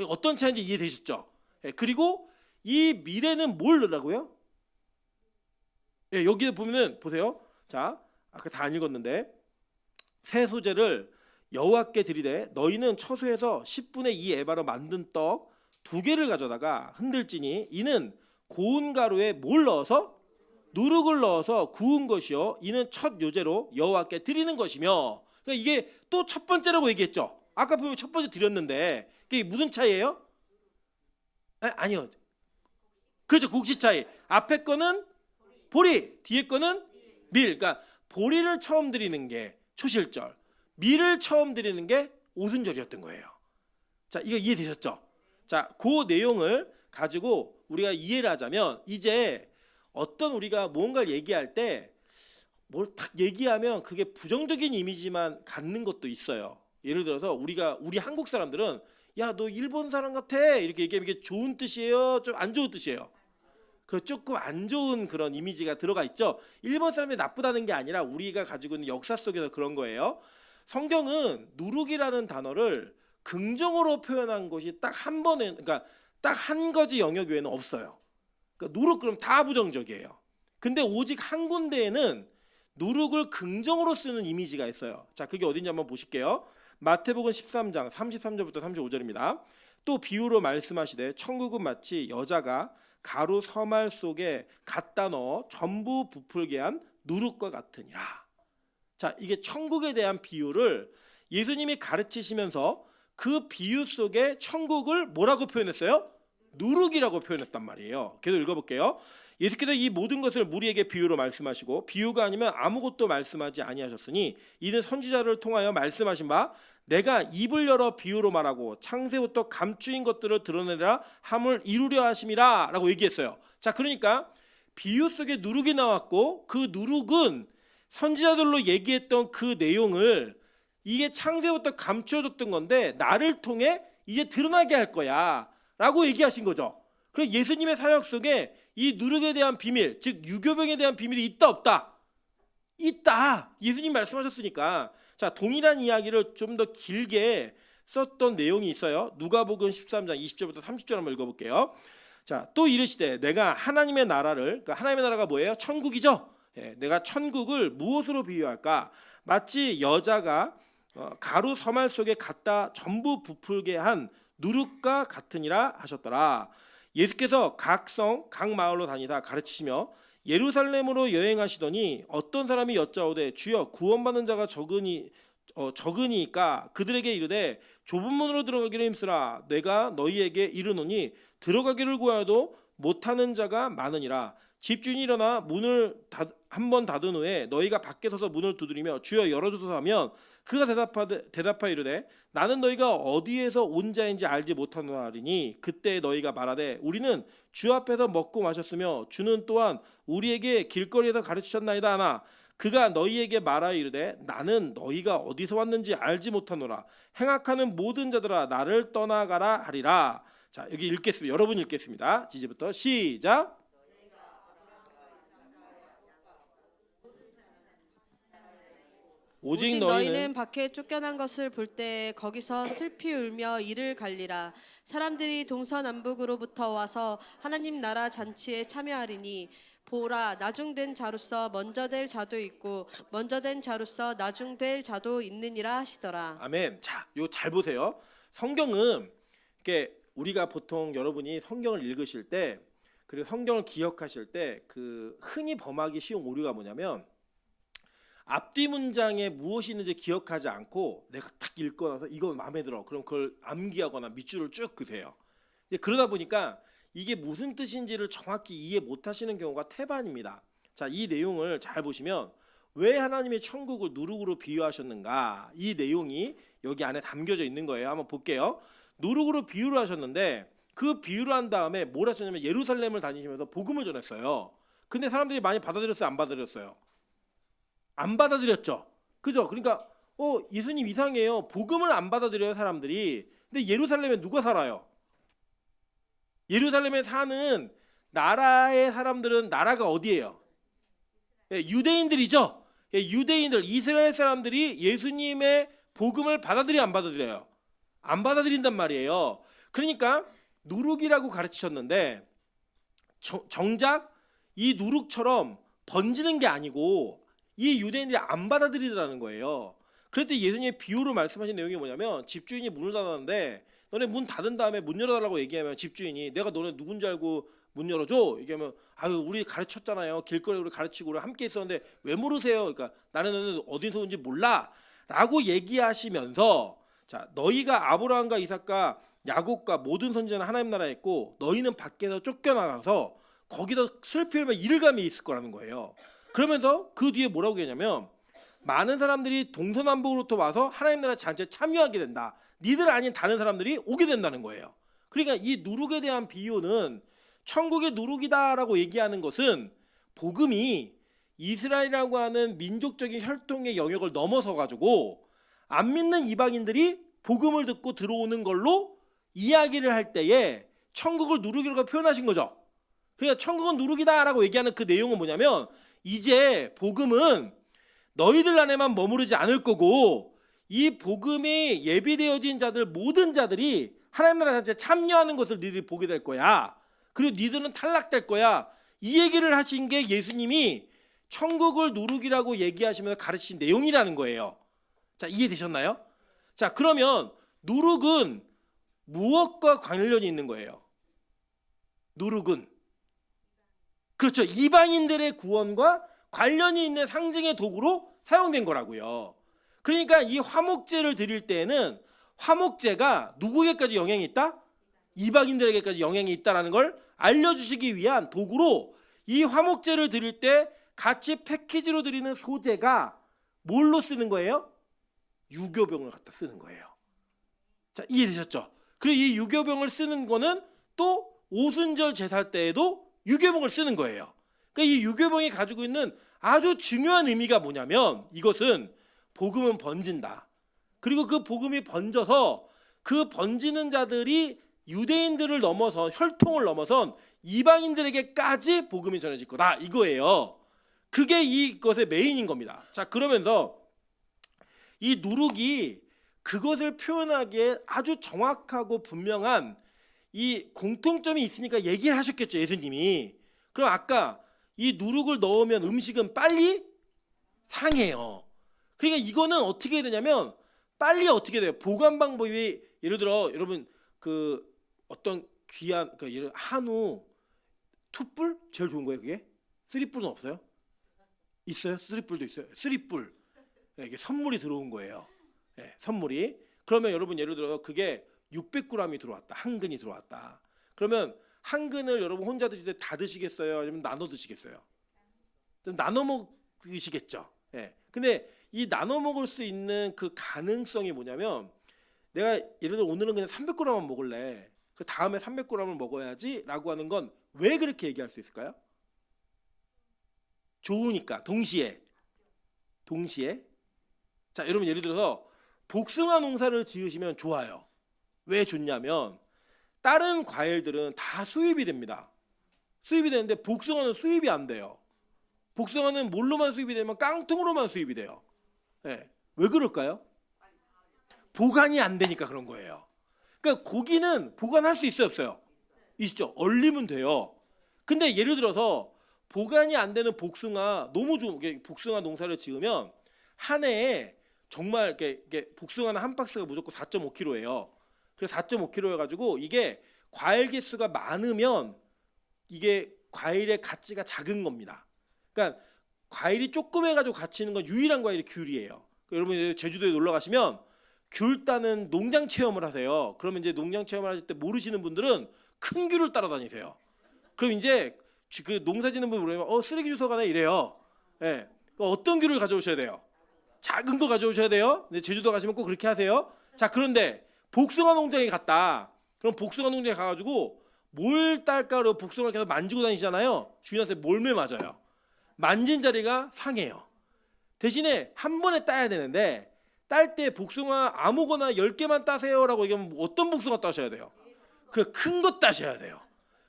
어떤 차이인지 이해되셨죠? 그리고 이 밀에는 뭘 넣으라고요? 여기에 보면은 보세요. 자, 아까 다 안 읽었는데 새 소재를 여호와께 드리되 너희는 처소에서 10분의 2 에바로 만든 떡 2개를 가져다가 흔들지니 이는 고운 가루에 뭘 넣어서 누룩을 넣어서 구운 것이요 이는 첫 요제로 여호와께 드리는 것이며. 그러니까 이게 또 첫 번째라고 얘기했죠. 아까 보면 첫 번째 드렸는데 이게 무슨 차이예요? 아니요. 그렇죠. 곡식 차이. 앞에 거는 보리, 뒤에 거는 밀. 그러니까 보리를 처음 드리는 게 초실절, 밀을 처음 드리는 게 오순절이었던 거예요. 자, 이거 이해되셨죠? 자, 그 내용을 가지고 우리가 이해를 하자면 이제 어떤 우리가 뭔가를 얘기할 때 뭘 탁 얘기하면 그게 부정적인 이미지만 갖는 것도 있어요. 예를 들어서 우리 한국 사람들은 야, 너 일본 사람 같아 이렇게 얘기하면 이게 좋은 뜻이에요? 좀 안 좋은 뜻이에요? 그 조금 안 좋은 그런 이미지가 들어가 있죠. 일본 사람이 나쁘다는 게 아니라 우리가 가지고 있는 역사 속에서 그런 거예요. 성경은 누룩이라는 단어를 긍정으로 표현한 것이 딱 한 번에, 그러니까 딱 한 가지 영역 외에는 없어요. 그러니까 누룩 그럼 다 부정적이에요. 근데 오직 한 군데에는 누룩을 긍정으로 쓰는 이미지가 있어요. 자, 그게 어딘지 한번 보실게요. 마태복음 13장 33절부터 35절입니다. 또 비유로 말씀하시되 천국은 마치 여자가 가루 서말 속에 갖다 넣어 전부 부풀게 한 누룩과 같으니라. 자, 이게 천국에 대한 비유를 예수님이 가르치시면서 그 비유 속에 천국을 뭐라고 표현했어요? 누룩이라고 표현했단 말이에요. 계속 읽어볼게요. 예수께서 이 모든 것을 무리에게 비유로 말씀하시고 비유가 아니면 아무것도 말씀하지 아니하셨으니 이는 선지자를 통하여 말씀하신 바 내가 입을 열어 비유로 말하고 창세부터 감추인 것들을 드러내라 함을 이루려 하심이라 라고 얘기했어요. 자, 그러니까 비유 속에 누룩이 나왔고 그 누룩은 선지자들로 얘기했던 그 내용을 이게 창세부터 감추어졌던 건데 나를 통해 이제 드러나게 할 거야 라고 얘기하신 거죠. 그래서 예수님의 사역 속에 이 누룩에 대한 비밀, 즉 유교병에 대한 비밀이 있다 없다? 있다. 예수님 말씀하셨으니까. 자, 동일한 이야기를 좀 더 길게 썼던 내용이 있어요. 누가복음 13장 20절부터 30절 한번 읽어볼게요. 자, 또 이르시되 내가 하나님의 나라를, 그러니까 하나님의 나라가 뭐예요? 천국이죠. 내가 천국을 무엇으로 비유할까? 마치 여자가 가루 서말 속에 갖다 전부 부풀게 한 누룩과 같으니라 하셨더라. 예수께서 각 성, 각 마을로 다니다 가르치시며 예루살렘으로 여행하시더니 어떤 사람이 여짜오되 주여 구원받는 자가 적으니까 그들에게 이르되 좁은 문으로 들어가기를 힘쓰라. 내가 너희에게 이르노니 들어가기를 구하여도 못하는 자가 많으니라. 집주인이 일어나 문을 한 번 닫은 후에 너희가 밖에 서서 문을 두드리며 주여 열어주소서 하면 그가 대답하여 이르되 나는 너희가 어디에서 온 자인지 알지 못하노라니 그때 너희가 말하되 우리는 주 앞에서 먹고 마셨으며 주는 또한 우리에게 길거리에서 가르치셨나이다 하나 그가 너희에게 말하여 이르되 나는 너희가 어디서 왔는지 알지 못하노라. 행악하는 모든 자들아 나를 떠나가라 하리라. 자, 여기 읽겠습니다. 여러분 읽겠습니다. 이제부터 시작. 오직 너희는 밖에 쫓겨난 것을 볼 때 거기서 슬피 울며 이를 갈리라. 사람들이 동서남북으로부터 와서 하나님 나라 잔치에 참여하리니 보라 나중된 자로서 먼저 될 자도 있고 먼저 된 자로서 나중될 자도 있느니라 하시더라. 아멘. 자, 요 잘 보세요. 성경은 이렇게 우리가 보통 여러분이 성경을 읽으실 때 그리고 성경을 기억하실 때 그 흔히 범하기 쉬운 오류가 뭐냐면 앞뒤 문장에 무엇이 있는지 기억하지 않고 내가 딱 읽고 나서 이거 마음에 들어. 그럼 그걸 암기하거나 밑줄을 쭉 그세요. 그러다 보니까 이게 무슨 뜻인지를 정확히 이해 못하시는 경우가 태반입니다. 자, 이 내용을 잘 보시면 왜 하나님이 천국을 누룩으로 비유하셨는가, 이 내용이 여기 안에 담겨져 있는 거예요. 한번 볼게요. 누룩으로 비유를 하셨는데 그 비유를 한 다음에 뭘 하셨냐면 예루살렘을 다니시면서 복음을 전했어요. 근데 사람들이 많이 받아들였어요, 안 받아들였어요? 안 받아들였죠. 그죠? 그러니까 예수님 이상해요. 복음을 안 받아들여요, 사람들이. 근데 예루살렘에 누가 살아요? 예루살렘에 사는 나라의 사람들은 나라가 어디예요? 유대인들이죠. 유대인들, 이스라엘 사람들이 예수님의 복음을 받아들여 안 받아들여요? 안 받아들인단 말이에요. 그러니까 누룩이라고 가르치셨는데 정작 이 누룩처럼 번지는 게 아니고 이 유대인들이 안 받아들이더라는 거예요. 그럴 때 예수님의 비유로 말씀하신 내용이 뭐냐면 집주인이 문을 닫았는데 너네 문 닫은 다음에 문 열어달라고 얘기하면 집주인이 내가 너네 누군지 알고 문 열어줘? 얘기하면 아유 우리 가르쳤잖아요. 길거리에 우리 가르치고 우리 함께 있었는데 왜 모르세요? 그러니까 나는 너네 어디서 온지 몰라 라고 얘기하시면서 자 너희가 아브라함과 이삭과 야곱과 모든 선지자는 하나님 나라에 있고 너희는 밖에서 쫓겨나가서 거기다 슬피 울며 이를 감이 있을 거라는 거예요. 그러면서 그 뒤에 뭐라고 얘기하냐면 많은 사람들이 동서남북으로부터 와서 하나님 나라 잔치에 참여하게 된다. 니들 아닌 다른 사람들이 오게 된다는 거예요. 그러니까 이 누룩에 대한 비유는 천국의 누룩이다라고 얘기하는 것은 복음이 이스라엘이라고 하는 민족적인 혈통의 영역을 넘어서 가지고 안 믿는 이방인들이 복음을 듣고 들어오는 걸로 이야기를 할 때에 천국을 누룩이라고 표현하신 거죠. 그러니까 천국은 누룩이다라고 얘기하는 그 내용은 뭐냐면 이제 복음은 너희들 안에만 머무르지 않을 거고 이 복음이 예비되어진 자들 모든 자들이 하나님 나라 잔치에 참여하는 것을 너희들이 보게 될 거야. 그리고 너희들은 탈락될 거야. 이 얘기를 하신 게 예수님이 천국을 누룩이라고 얘기하시면서 가르치신 내용이라는 거예요. 자, 이해되셨나요? 자, 그러면 누룩은 무엇과 관련이 있는 거예요? 누룩은 그렇죠. 이방인들의 구원과 관련이 있는 상징의 도구로 사용된 거라고요. 그러니까 이 화목제를 드릴 때에는 화목제가 누구에게까지 영향이 있다? 이방인들에게까지 영향이 있다는 걸 알려주시기 위한 도구로 이 화목제를 드릴 때 같이 패키지로 드리는 소재가 뭘로 쓰는 거예요? 유교병을 갖다 쓰는 거예요. 자, 이해되셨죠? 그리고 이 유교병을 쓰는 거는 또 오순절 제사 때에도 유교병을 쓰는 거예요. 그러니까 이 유교병이 가지고 있는 아주 중요한 의미가 뭐냐면 이것은 복음은 번진다. 그리고 그 복음이 번져서 그 번지는 자들이 유대인들을 넘어서 혈통을 넘어선 이방인들에게까지 복음이 전해질 거다 이거예요. 그게 이것의 메인인 겁니다. 자, 그러면서 이 누룩이 그것을 표현하기에 아주 정확하고 분명한 이 공통점이 있으니까 얘기를 하셨겠죠, 예수님이. 그럼 아까 이 누룩을 넣으면 음식은 빨리 상해요. 그러니까 이거는 어떻게 해야 되냐면 빨리 어떻게 돼요? 보관 방법이 예를 들어 여러분 그 어떤 귀한 그 예를 한우 투뿔 제일 좋은 거예요, 그게? 쓰리뿔은 없어요? 있어요? 쓰리뿔도 있어요. 쓰리뿔. 이게 선물이 들어온 거예요. 네, 선물이. 그러면 여러분 예를 들어 그게 600g이 들어왔다. 한 근이 들어왔다. 그러면 한 근을 여러분 혼자 드실 때 다 드시겠어요? 아니면 나눠 드시겠어요? 좀 나눠 먹으시겠죠. 예. 근데 이 나눠 먹을 수 있는 그 가능성이 뭐냐면 내가 예를 들어 오늘은 그냥 300g만 먹을래. 그 다음에 300g을 먹어야지라고 하는 건 왜 그렇게 얘기할 수 있을까요? 좋으니까 동시에. 자, 여러분 예를 들어서 복숭아 농사를 지으시면 좋아요. 왜 좋냐면 다른 과일들은 다 수입이 됩니다. 수입이 되는데 복숭아는 수입이 안 돼요. 복숭아는 뭘로만 수입이 되면 깡통으로만 수입이 돼요. 네. 왜 그럴까요? 보관이 안 되니까 그런 거예요. 그러니까 고기는 보관할 수 있어요, 없어요? 있죠. 얼리면 돼요. 근데 예를 들어서 보관이 안 되는 복숭아 너무 좋은 복숭아 농사를 지으면 한 해에 정말 이게 복숭아는 한 박스가 무조건 4.5kg예요. 그래서 4.5kg 해가지고 이게 과일 개수가 많으면 이게 과일의 가치가 작은 겁니다. 그러니까 과일이 조그매가지고 같이 있는 건 유일한 과일이 귤이에요. 여러분 이제 제주도에 놀러 가시면 귤 따는 농장 체험을 하세요. 그러면 이제 농장 체험을 하실 때 모르시는 분들은 큰 귤을 따라다니세요. 그럼 이제 그 농사 짓는 분 물으면 쓰레기 주워 가네 이래요. 예. 어떤 귤을 가져오셔야 돼요? 작은 거 가져오셔야 돼요. 근데 제주도 가시면 꼭 그렇게 하세요. 자, 그런데 복숭아 농장에 갔다. 그럼 복숭아 농장에 가가지고 뭘 딸까로 복숭아를 계속 만지고 다니시잖아요. 주인한테 몰매 맞아요. 만진 자리가 상해요. 대신에 한 번에 따야 되는데 딸 때 복숭아 아무거나 10개만 따세요라고 얘기하면 어떤 복숭아 따셔야 돼요? 그 큰 거 따셔야 돼요.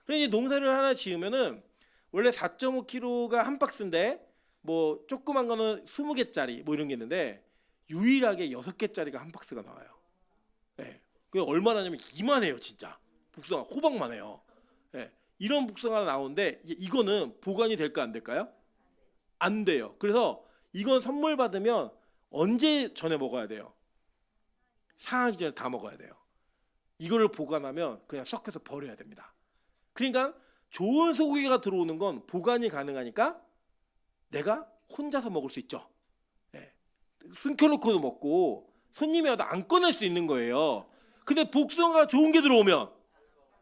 그래서 이제 농사를 하나 지으면은 원래 4.5kg가 한 박스인데 뭐 조그만 거는 20개짜리 뭐 이런 게 있는데 유일하게 6개짜리가 한 박스가 나와요. 예. 그게 얼마나 냐면 이만해요, 진짜. 복숭아 호박만 해요. 예. 이런 복숭아가 나오는데 이거는 보관이 될까 안 될까요? 안 돼요. 그래서 이건 선물 받으면 언제 전에 먹어야 돼요? 상하기 전에 다 먹어야 돼요. 이거를 보관하면 그냥 썩혀서 버려야 됩니다. 그러니까 좋은 소고기가 들어오는 건 보관이 가능하니까 내가 혼자서 먹을 수 있죠. 예. 숨겨놓고도 먹고 손님이 와도 안 꺼낼 수 있는 거예요. 근데 복숭아가 좋은 게 들어오면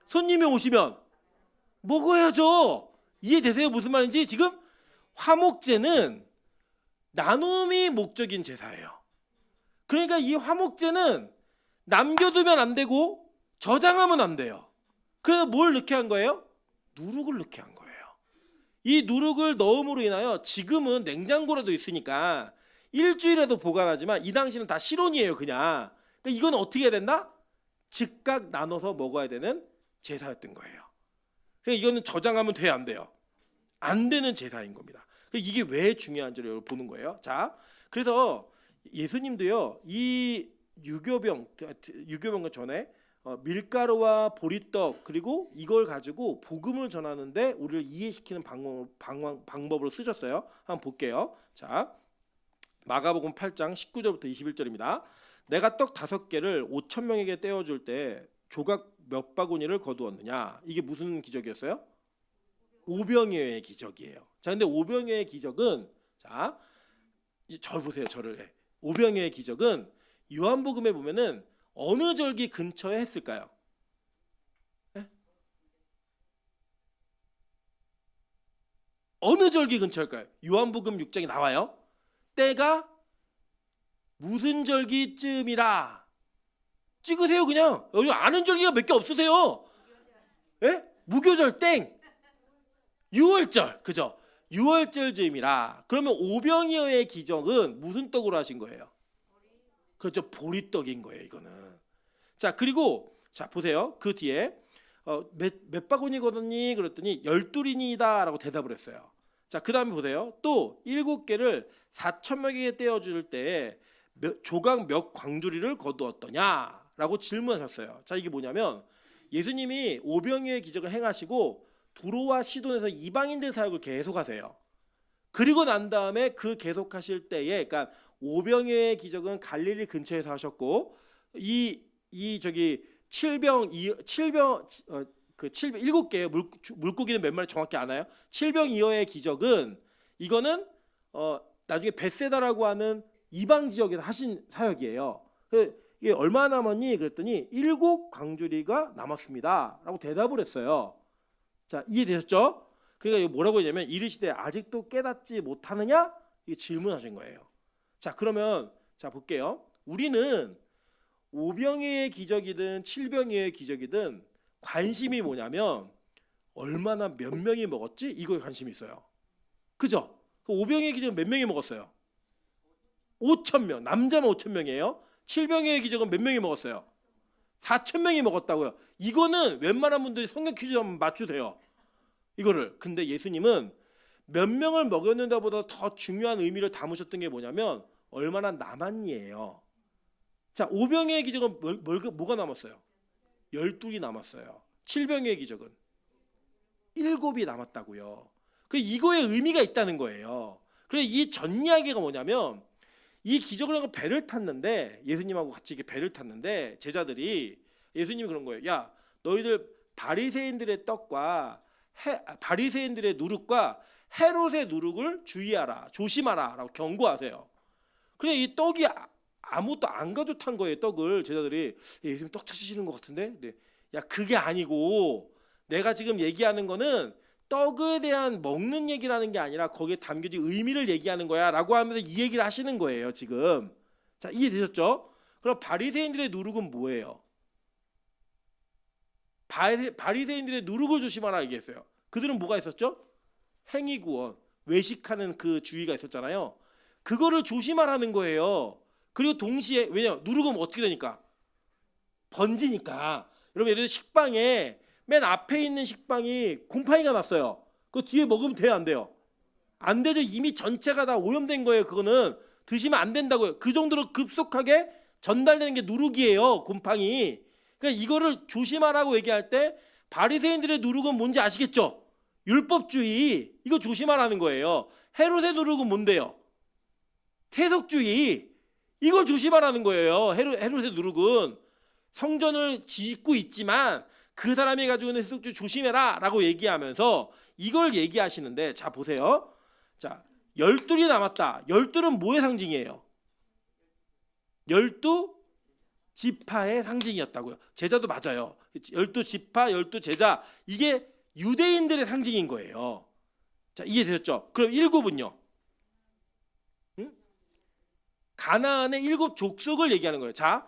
손님이 오시면 먹어야죠. 이해되세요? 무슨 말인지? 지금 화목제는 나눔이 목적인 제사예요. 그러니까 이 화목제는 남겨두면 안 되고 저장하면 안 돼요. 그래서 뭘 넣게 한 거예요? 누룩을 넣게 한 거예요. 이 누룩을 넣음으로 인하여 지금은 냉장고라도 있으니까 일주일에도 보관하지만 이 당시는 다 실온이에요, 그냥. 그러니까 이건 어떻게 해야 된다? 즉각 나눠서 먹어야 되는 제사였던 거예요. 그러니까 이거는 저장하면 돼요, 안 돼요? 안 되는 제사인 겁니다. 이게 왜 중요한지를 보는 거예요. 자, 그래서 예수님도요, 이 유교병과 전에 밀가루와 보리떡 그리고 이걸 가지고 복음을 전하는데 우리를 이해시키는 방법으로 쓰셨어요. 한번 볼게요. 자, 마가복음 8장 19절부터 21절입니다. 내가 떡 5개를 5,000명에게 떼어줄 때 조각 몇 바구니를 거두었느냐? 이게 무슨 기적이었어요? 오병이어의 기적이에요. 자, 근데 오병이어의 기적은 자, 저 보세요, 저를. 오병이어의 기적은 요한복음에 보면은 어느 절기 근처에 했을까요? 네? 어느 절기 근처일까요? 요한복음 6장에 나와요. 때가 무슨 절기쯤이라 찍으세요. 그냥 여기 아는 절기가 몇 개 없으세요. 예? 무교절 땡. 6월절 그죠? 6월절 즈음이라. 그러면 오병이어의 기적은 무슨 떡으로 하신 거예요? 그렇죠, 보리떡인 거예요, 이거는. 자, 그리고 자 보세요. 그 뒤에 몇 바구니 거뒀니? 그랬더니 12린이다라고 대답을 했어요. 자, 그 다음에 보세요. 또 7개를 4,000명에게 떼어줄 때 조각 몇 광주리를 거두었더냐라고 질문하셨어요. 자, 이게 뭐냐면 예수님이 오병이어의 기적을 행하시고 두로와 시돈에서 이방인들 사역을 계속하세요. 그리고 난 다음에 그 계속하실 때에, 그러니까 오병이어의 기적은 갈릴리 근처에서 하셨고 저기 7개의 물고기는 몇 마리 정확히 아나요? 7병이어의 기적은 이거는 나중에 벳세다라고 하는 이방 지역에서 하신 사역이에요. 이게 얼마나 남았니? 그랬더니 7 광주리가 남았습니다라고 대답을 했어요. 자, 이해되셨죠? 그러니까 뭐라고 했냐면 이르시되 아직도 깨닫지 못하느냐? 이게 질문하신 거예요. 자, 그러면 자 볼게요. 우리는 오병이어의 기적이든 7병이어의 기적이든 관심이 뭐냐면 얼마나 몇 명이 먹었지? 이거에 관심이 있어요. 그죠? 그 오병이어의 기적은 몇 명이 먹었어요? 5,000명. 남자만 5,000명이에요. 7병이어의 기적은 몇 명이 먹었어요? 4,000명이 먹었다고요. 이거는 웬만한 분들이 성경 퀴즈 한번 맞추세요. 이거를. 근데 예수님은 몇 명을 먹였는가보다 더 중요한 의미를 담으셨던 게 뭐냐면 얼마나 남았니예요. 자, 오병이어의 기적은 뭐가 남았어요? 12이 남았어요. 7병이어의 기적은 7이 남았다고요. 그 이거에 의미가 있다는 거예요. 그래서 이 전 이야기가 뭐냐면 이 기적을 하고 배를 탔는데 예수님하고 같이 이렇게 배를 탔는데 제자들이 예수님이 그런 거예요. 야, 너희들 바리새인들의 떡과 바리새인들의 누룩과 헤롯의 누룩을 주의하라, 조심하라라고 경고하세요. 그래 이 떡이 아무것도 안 가도 탄 거예요. 떡을 제자들이 예수님 떡 찾으시는 것 같은데, 네. 야 그게 아니고 내가 지금 얘기하는 거는 떡에 대한 먹는 얘기라는 게 아니라 거기에 담겨진 의미를 얘기하는 거야라고 하면서 이 얘기를 하시는 거예요. 지금 자 이해되셨죠? 그럼 바리새인들의 누룩은 뭐예요? 바리새인들의 누룩을 조심하라 얘기했어요. 그들은 뭐가 있었죠? 행위구원, 외식하는 그 주의가 있었잖아요. 그거를 조심하라는 거예요. 그리고 동시에 왜냐 누룩은 어떻게 되니까 번지니까. 여러분 예를 들어 식빵에 맨 앞에 있는 식빵이 곰팡이가 났어요. 그 뒤에 먹으면 돼요, 안 돼요? 안 되죠. 이미 전체가 다 오염된 거예요. 그거는 드시면 안 된다고요. 그 정도로 급속하게 전달되는 게 누룩이에요, 곰팡이. 그러니까 이거를 조심하라고 얘기할 때 바리새인들의 누룩은 뭔지 아시겠죠? 율법주의. 이거 조심하라는 거예요. 헤롯의 누룩은 뭔데요? 세속주의. 이걸 조심하라는 거예요. 헤롯의 누룩은 성전을 짓고 있지만 그 사람이 가지고 있는 세속주의 조심해라 라고 얘기하면서 이걸 얘기하시는데, 자 보세요. 자 12이 남았다. 12은 뭐의 상징이에요? 12지파의 상징이었다고요. 제자도 맞아요. 12지파, 12제자, 이게 유대인들의 상징인 거예요. 자 이해되셨죠? 그럼 7은요? 가나안의 7 족속을 얘기하는 거예요. 자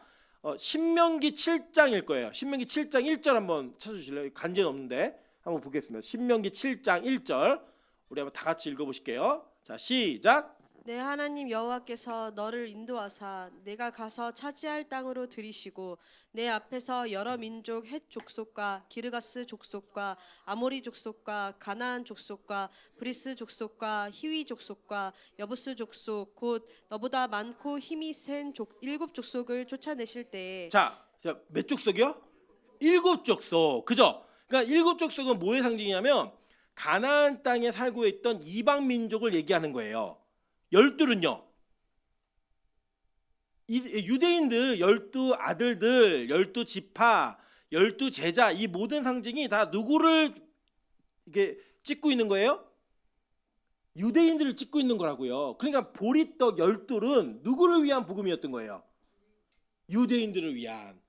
신명기 7장일 거예요. 신명기 7장 1절 한번 찾아주실래요? 간제는 없는데 한번 보겠습니다. 신명기 7장 1절 우리 한번 다 같이 읽어보실게요. 자 시작. 내 하나님 여호와께서 너를 인도하사 내가 가서 차지할 땅으로 들이시고 내 앞에서 여러 민족 헷 족속과 기르가스 족속과 아모리 족속과 가나안 족속과 브리스 족속과 히위 족속과 여부스 족속 곧 너보다 많고 힘이 센 7 족속을 쫓아내실 때에. 자 몇 족속이요? 7 족속. 그죠? 그러니까 7 족속은 뭐의 상징이냐면 가나안 땅에 살고 있던 이방 민족을 얘기하는 거예요. 12는요. 유대인들 12 아들들, 12지파, 12제자, 이 모든 상징이 다 누구를 이게 찍고 있는 거예요? 유대인들을 찍고 있는 거라고요. 그러니까 보리떡 12은 누구를 위한 복음이었던 거예요? 유대인들을 위한.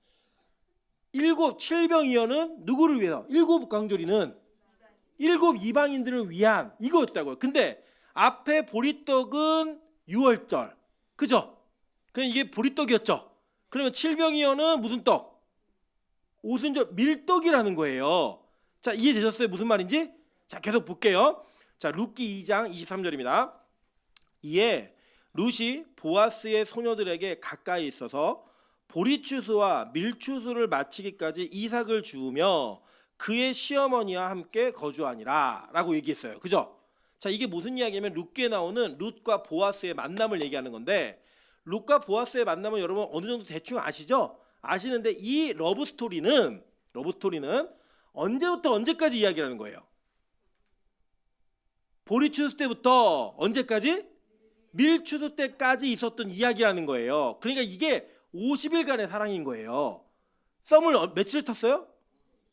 7병이어는 누구를 위해서? 7 강조리는 7 이방인들을 위한 이거였다고요. 근데 앞에 보리떡은 유월절, 그죠? 그냥 이게 보리떡이었죠. 그러면 7병이어는 무슨 떡? 오순절 밀떡이라는 거예요. 자 이해되셨어요? 무슨 말인지? 자 계속 볼게요. 자 룻기 2장 23절입니다. 이에 룻이 보아스의 소녀들에게 가까이 있어서 보리추수와 밀추수를 마치기까지 이삭을 주우며 그의 시어머니와 함께 거주하니라 라고 얘기했어요. 그죠? 자 이게 무슨 이야기냐면 룻기에 나오는 룻과 보아스의 만남을 얘기하는 건데, 룻과 보아스의 만남은 여러분 어느 정도 대충 아시죠? 아시는데 이 러브 스토리는 언제부터 언제까지 이야기하는 거예요? 보리추수 때부터 언제까지? 밀추수 때까지 있었던 이야기라는 거예요. 그러니까 이게 50일간의 사랑인 거예요. 썸을 며칠 탔어요?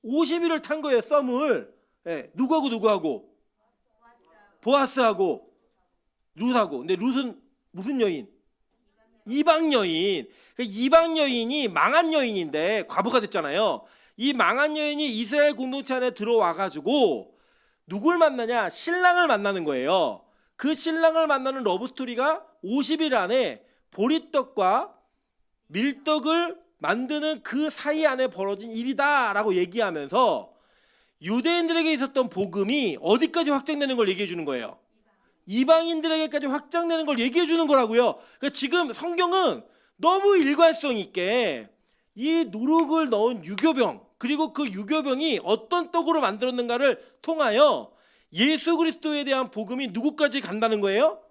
50일을 탄 거예요. 썸을. 네, 누구하고? 보아스하고 룻하고. 근데 룻은 무슨 여인? 이방 여인. 이방 여인이 망한 여인인데 과부가 됐잖아요. 이 망한 여인이 이스라엘 공동체 안에 들어와 가지고 누굴 만나냐? 신랑을 만나는 거예요. 그 신랑을 만나는 러브 스토리가 50일 안에 보리떡과 밀떡을 만드는 그 사이 안에 벌어진 일이다라고 얘기하면서 유대인들에게 있었던 복음이 어디까지 확장되는 걸 얘기해 주는 거예요? 이방인들에게까지 확장되는 걸 얘기해 주는 거라고요. 그러니까 지금 성경은 너무 일관성 있게 이 누룩을 넣은 유교병, 그리고 그 유교병이 어떤 떡으로 만들었는가를 통하여 예수 그리스도에 대한 복음이 누구까지 간다는 거예요?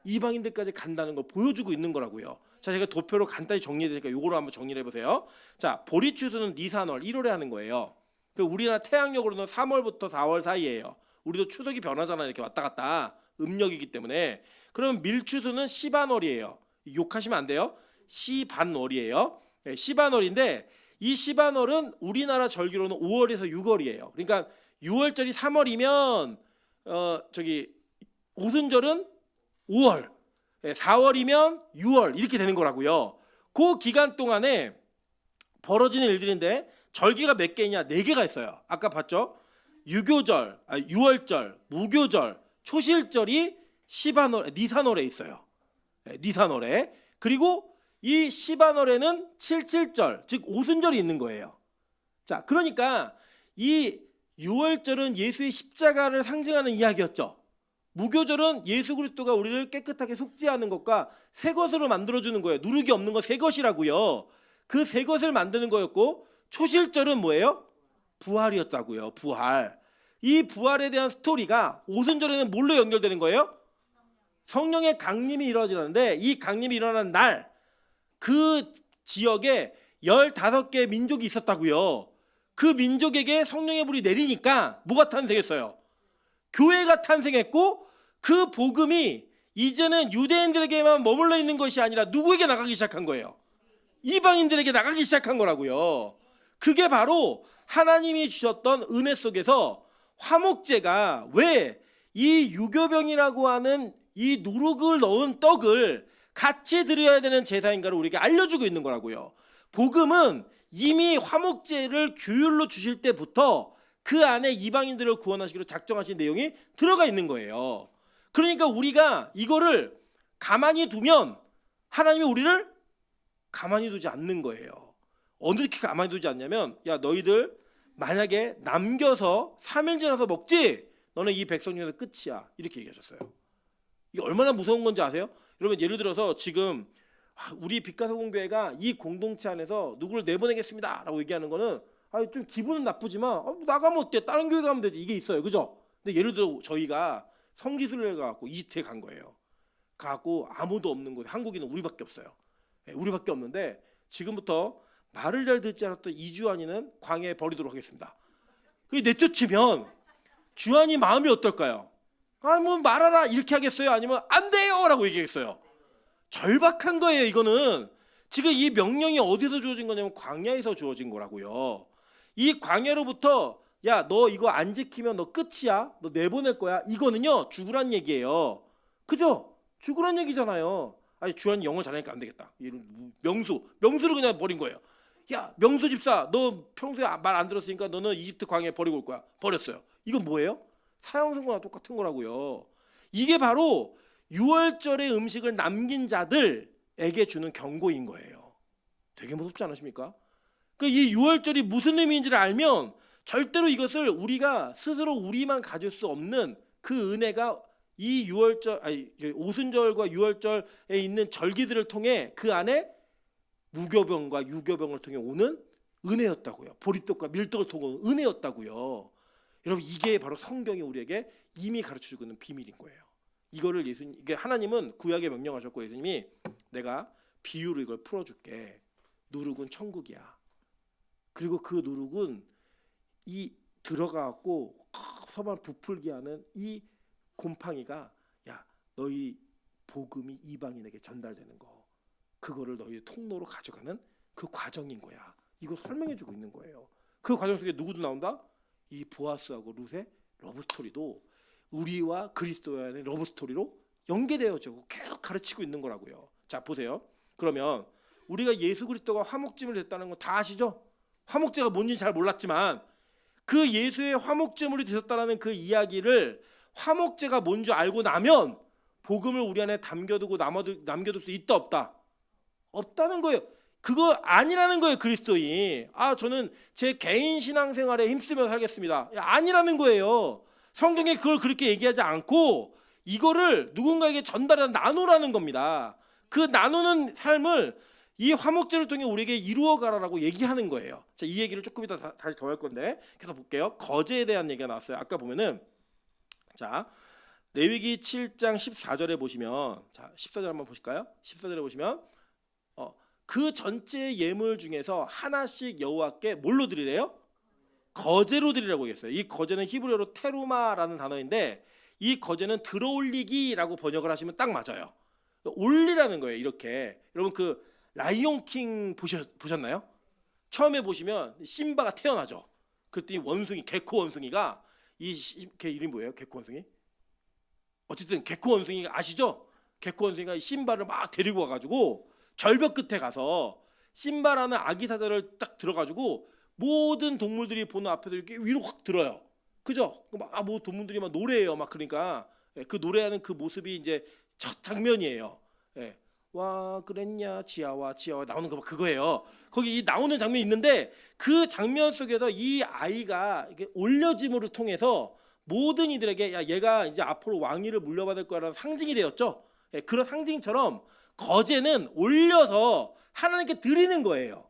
이방인들까지 간다는 걸 보여주고 있는 거라고요. 자, 제가 도표로 간단히 정리해드리니까 요거로 한번 정리를 해보세요. 자, 보리추수는 니산월 1월에 하는 거예요. 그 우리나라 태양력으로는 3월부터 4월 사이예요. 우리도 추석이 변하잖아요. 이렇게 왔다 갔다. 음력이기 때문에. 그럼 밀추수는 시반월이에요. 욕하시면 안 돼요. 시반월이에요. 네, 시반월인데 이 시바널은 우리나라 절기로는 5월에서 6월이에요. 그러니까 6월절이 3월이면 오순절은 5월, 4월이면 6월 이렇게 되는 거라고요. 그 기간 동안에 벌어지는 일들인데 절기가 몇 개냐? 4개가 있어요. 아까 봤죠? 유교절, 6월절, 무교절, 초실절이 니산월에 있어요. 니산월에. 그리고 이 시바널에는 77절, 즉 오순절이 있는 거예요. 자, 그러니까 이 6월절은 예수의 십자가를 상징하는 이야기였죠. 무교절은 예수 그리스도가 우리를 깨끗하게 속죄하는 것과 새 것으로 만들어주는 거예요. 누룩이 없는 거 새 것이라고요. 그 새 것을 만드는 거였고, 초실절은 뭐예요? 부활이었다고요. 부활. 이 부활에 대한 스토리가 오순절에는 뭘로 연결되는 거예요? 성령의 강림이 이루어지는데, 이 강림이 일어나는 날 그 지역에 15개의 민족이 있었다고요. 그 민족에게 성령의 불이 내리니까 뭐가 탄생했어요? 교회가 탄생했고, 그 복음이 이제는 유대인들에게만 머물러 있는 것이 아니라 누구에게 나가기 시작한 거예요? 이방인들에게 나가기 시작한 거라고요. 그게 바로 하나님이 주셨던 은혜 속에서 화목제가 왜 이 유교병이라고 하는 이 누룩을 넣은 떡을 같이 드려야 되는 제사인가를 우리에게 알려주고 있는 거라고요. 복음은 이미 화목제를 규율로 주실 때부터 그 안에 이방인들을 구원하시기로 작정하신 내용이 들어가 있는 거예요. 그러니까 우리가 이거를 가만히 두면 하나님이 우리를 가만히 두지 않는 거예요. 어떻게 가만히 두지 않냐면, 야, 너희들 만약에 남겨서 3일 지나서 먹지, 너는 이 백성 중에서 끝이야, 이렇게 얘기하셨어요. 이게 얼마나 무서운 건지 아세요? 여러분, 예를 들어서 지금 우리 빛가서공교회가 이 공동체 안에서 누구를 내보내겠습니다 라고 얘기하는 거는 좀 기분은 나쁘지만 나가면 어때? 다른 교회 가면 되지, 이게 있어요. 그죠? 근데 예를 들어 저희가 성지순례를 가갖고 이집트에 간 거예요. 가갖고 아무도 없는 곳에, 한국인은 우리밖에 없어요. 우리밖에 없는데 지금부터 말을 잘 듣지 않았던 이주환이는 광야에 버리도록 하겠습니다. 그게 내쫓으면 주환이 마음이 어떨까요? 뭐 말하라 이렇게 하겠어요? 아니면 안 돼요 라고 얘기했어요. 절박한 거예요. 이거는 지금 이 명령이 어디서 주어진 거냐면 광야에서 주어진 거라고요. 이 광야로부터, 야, 너 이거 안 지키면 너 끝이야, 너 내보낼 거야, 이거는요 죽으란 얘기예요. 그죠? 죽으란 얘기잖아요. 아니, 주한이 영어 잘하니까 안 되겠다, 명수를 그냥 버린 거예요. 야, 명수 집사, 너 평소에 말 안 들었으니까 너는 이집트 광야에 버리고 올 거야. 버렸어요. 이건 뭐예요? 사형선고나 똑같은 거라고요. 이게 바로 6월절의 음식을 남긴 자들에게 주는 경고인 거예요. 되게 무섭지 않으십니까? 이 6월절이 무슨 의미인지를 알면 절대로 이것을 우리가 스스로 우리만 가질 수 없는 그 은혜가 이 오순절과 6월절에 있는 절기들을 통해 그 안에 무교병과 유교병을 통해 오는 은혜였다고요. 보리떡과 밀떡을 통해 오는 은혜였다고요. 여러분, 이게 바로 성경이 우리에게 이미 가르쳐주고 있는 비밀인 거예요. 이거를 이게 하나님은 구약에 명령하셨고, 예수님이 내가 비유로 이걸 풀어줄게. 누룩은 천국이야. 그리고 그 누룩은 이 들어가갖고 서만 부풀게 하는 이 곰팡이가, 야, 너희 복음이 이방인에게 전달되는 거, 그거를 너희 통로로 가져가는 그 과정인 거야. 이거 설명해주고 있는 거예요. 그 과정 속에 누구도 나온다? 이 보아스하고 룻의 러브스토리도 우리와 그리스도와의 러브스토리로 연계되어지고 계속 가르치고 있는 거라고요. 자, 보세요. 그러면 우리가 예수 그리스도가 화목제물 됐다는 거 다 아시죠? 화목제가 뭔지 잘 몰랐지만 그 예수의 화목제물이 되셨다는 그 이야기를, 화목제가 뭔지 알고 나면 복음을 우리 안에 담겨두고 남겨둘 수 있다 없다? 없다는 거예요. 그거 아니라는 거예요. 그리스도인. 저는 제 개인 신앙생활에 힘쓰며 살겠습니다. 아니라는 거예요. 성경에 그걸 그렇게 얘기하지 않고 이거를 누군가에게 전달해서 나누라는 겁니다. 그 나누는 삶을 이 화목제를 통해 우리에게 이루어가라라고 얘기하는 거예요. 자, 이 얘기를 조금 이따 다시 더 할 건데 계속 볼게요. 거제에 대한 얘기가 나왔어요. 아까 보면은, 자, 레위기 7장 14절에 보시면, 자, 14절 한번 보실까요? 14절에 보시면 그 전체 예물 중에서 하나씩 여호와께 뭘로 드리래요? 거제로 드리라고 했어요. 이 거제는 히브리어로 테루마라는 단어인데, 이 거제는 들어올리기라고 번역을 하시면 딱 맞아요. 올리라는 거예요. 이렇게. 여러분, 그 라이온 킹 보셨나요? 처음에 보시면 심바가 태어나죠. 그랬더니 원숭이, 개코 원숭이가 걔 이름이 뭐예요? 개코 원숭이? 어쨌든 개코 원숭이가 아시죠? 개코 원숭이가 이 심바를 막 데리고 와가지고 절벽 끝에 가서 심바라는 아기 사자를 딱 들어가지고 모든 동물들이 보는 앞에서 이렇게 위로 확 들어요. 그죠? 막 뭐 동물들이 막 노래해요. 막 그러니까 그 노래하는 그 모습이 이제 첫 장면이에요. 예. 와 그랬냐 지아와 나오는 거 그거예요. 거기 이 나오는 장면이 있는데 그 장면 속에서 이 아이가 이게 올려짐을 통해서 모든 이들에게 야 얘가 이제 앞으로 왕위를 물려받을 거라는 상징이 되었죠. 예, 그런 상징처럼 거제는 올려서 하나님께 드리는 거예요.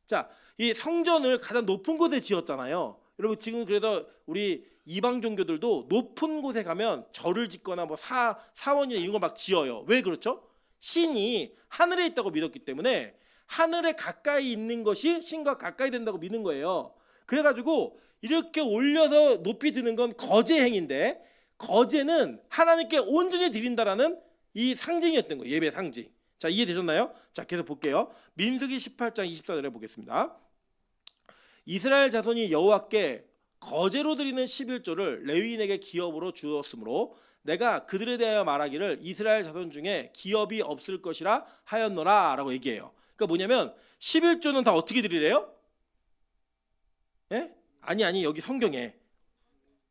자, 이 성전을 가장 높은 곳에 지었잖아요. 여러분 지금 그래서 우리 이방 종교들도 높은 곳에 가면 절을 짓거나 뭐 사원이나 이런 거 막 지어요. 왜 그렇죠? 신이 하늘에 있다고 믿었기 때문에 하늘에 가까이 있는 것이 신과 가까이 된다고 믿는 거예요. 그래가지고 이렇게 올려서 높이 드는 건 거제 행인데 거제는 하나님께 온전히 드린다라는 이 상징이었던 거예요. 예배 상징. 자, 이해되셨나요? 자, 계속 볼게요. 민수기 18장 24절에 보겠습니다. 이스라엘 자손이 여호와께 거제로 드리는 11조를 레위인에게 기업으로 주었으므로 내가 그들에 대하여 말하기를 이스라엘 자손 중에 기업이 없을 것이라 하였노라 라고 얘기해요. 그러니까 뭐냐면 11조는 다 어떻게 드리래요? 예? 아니 여기 성경에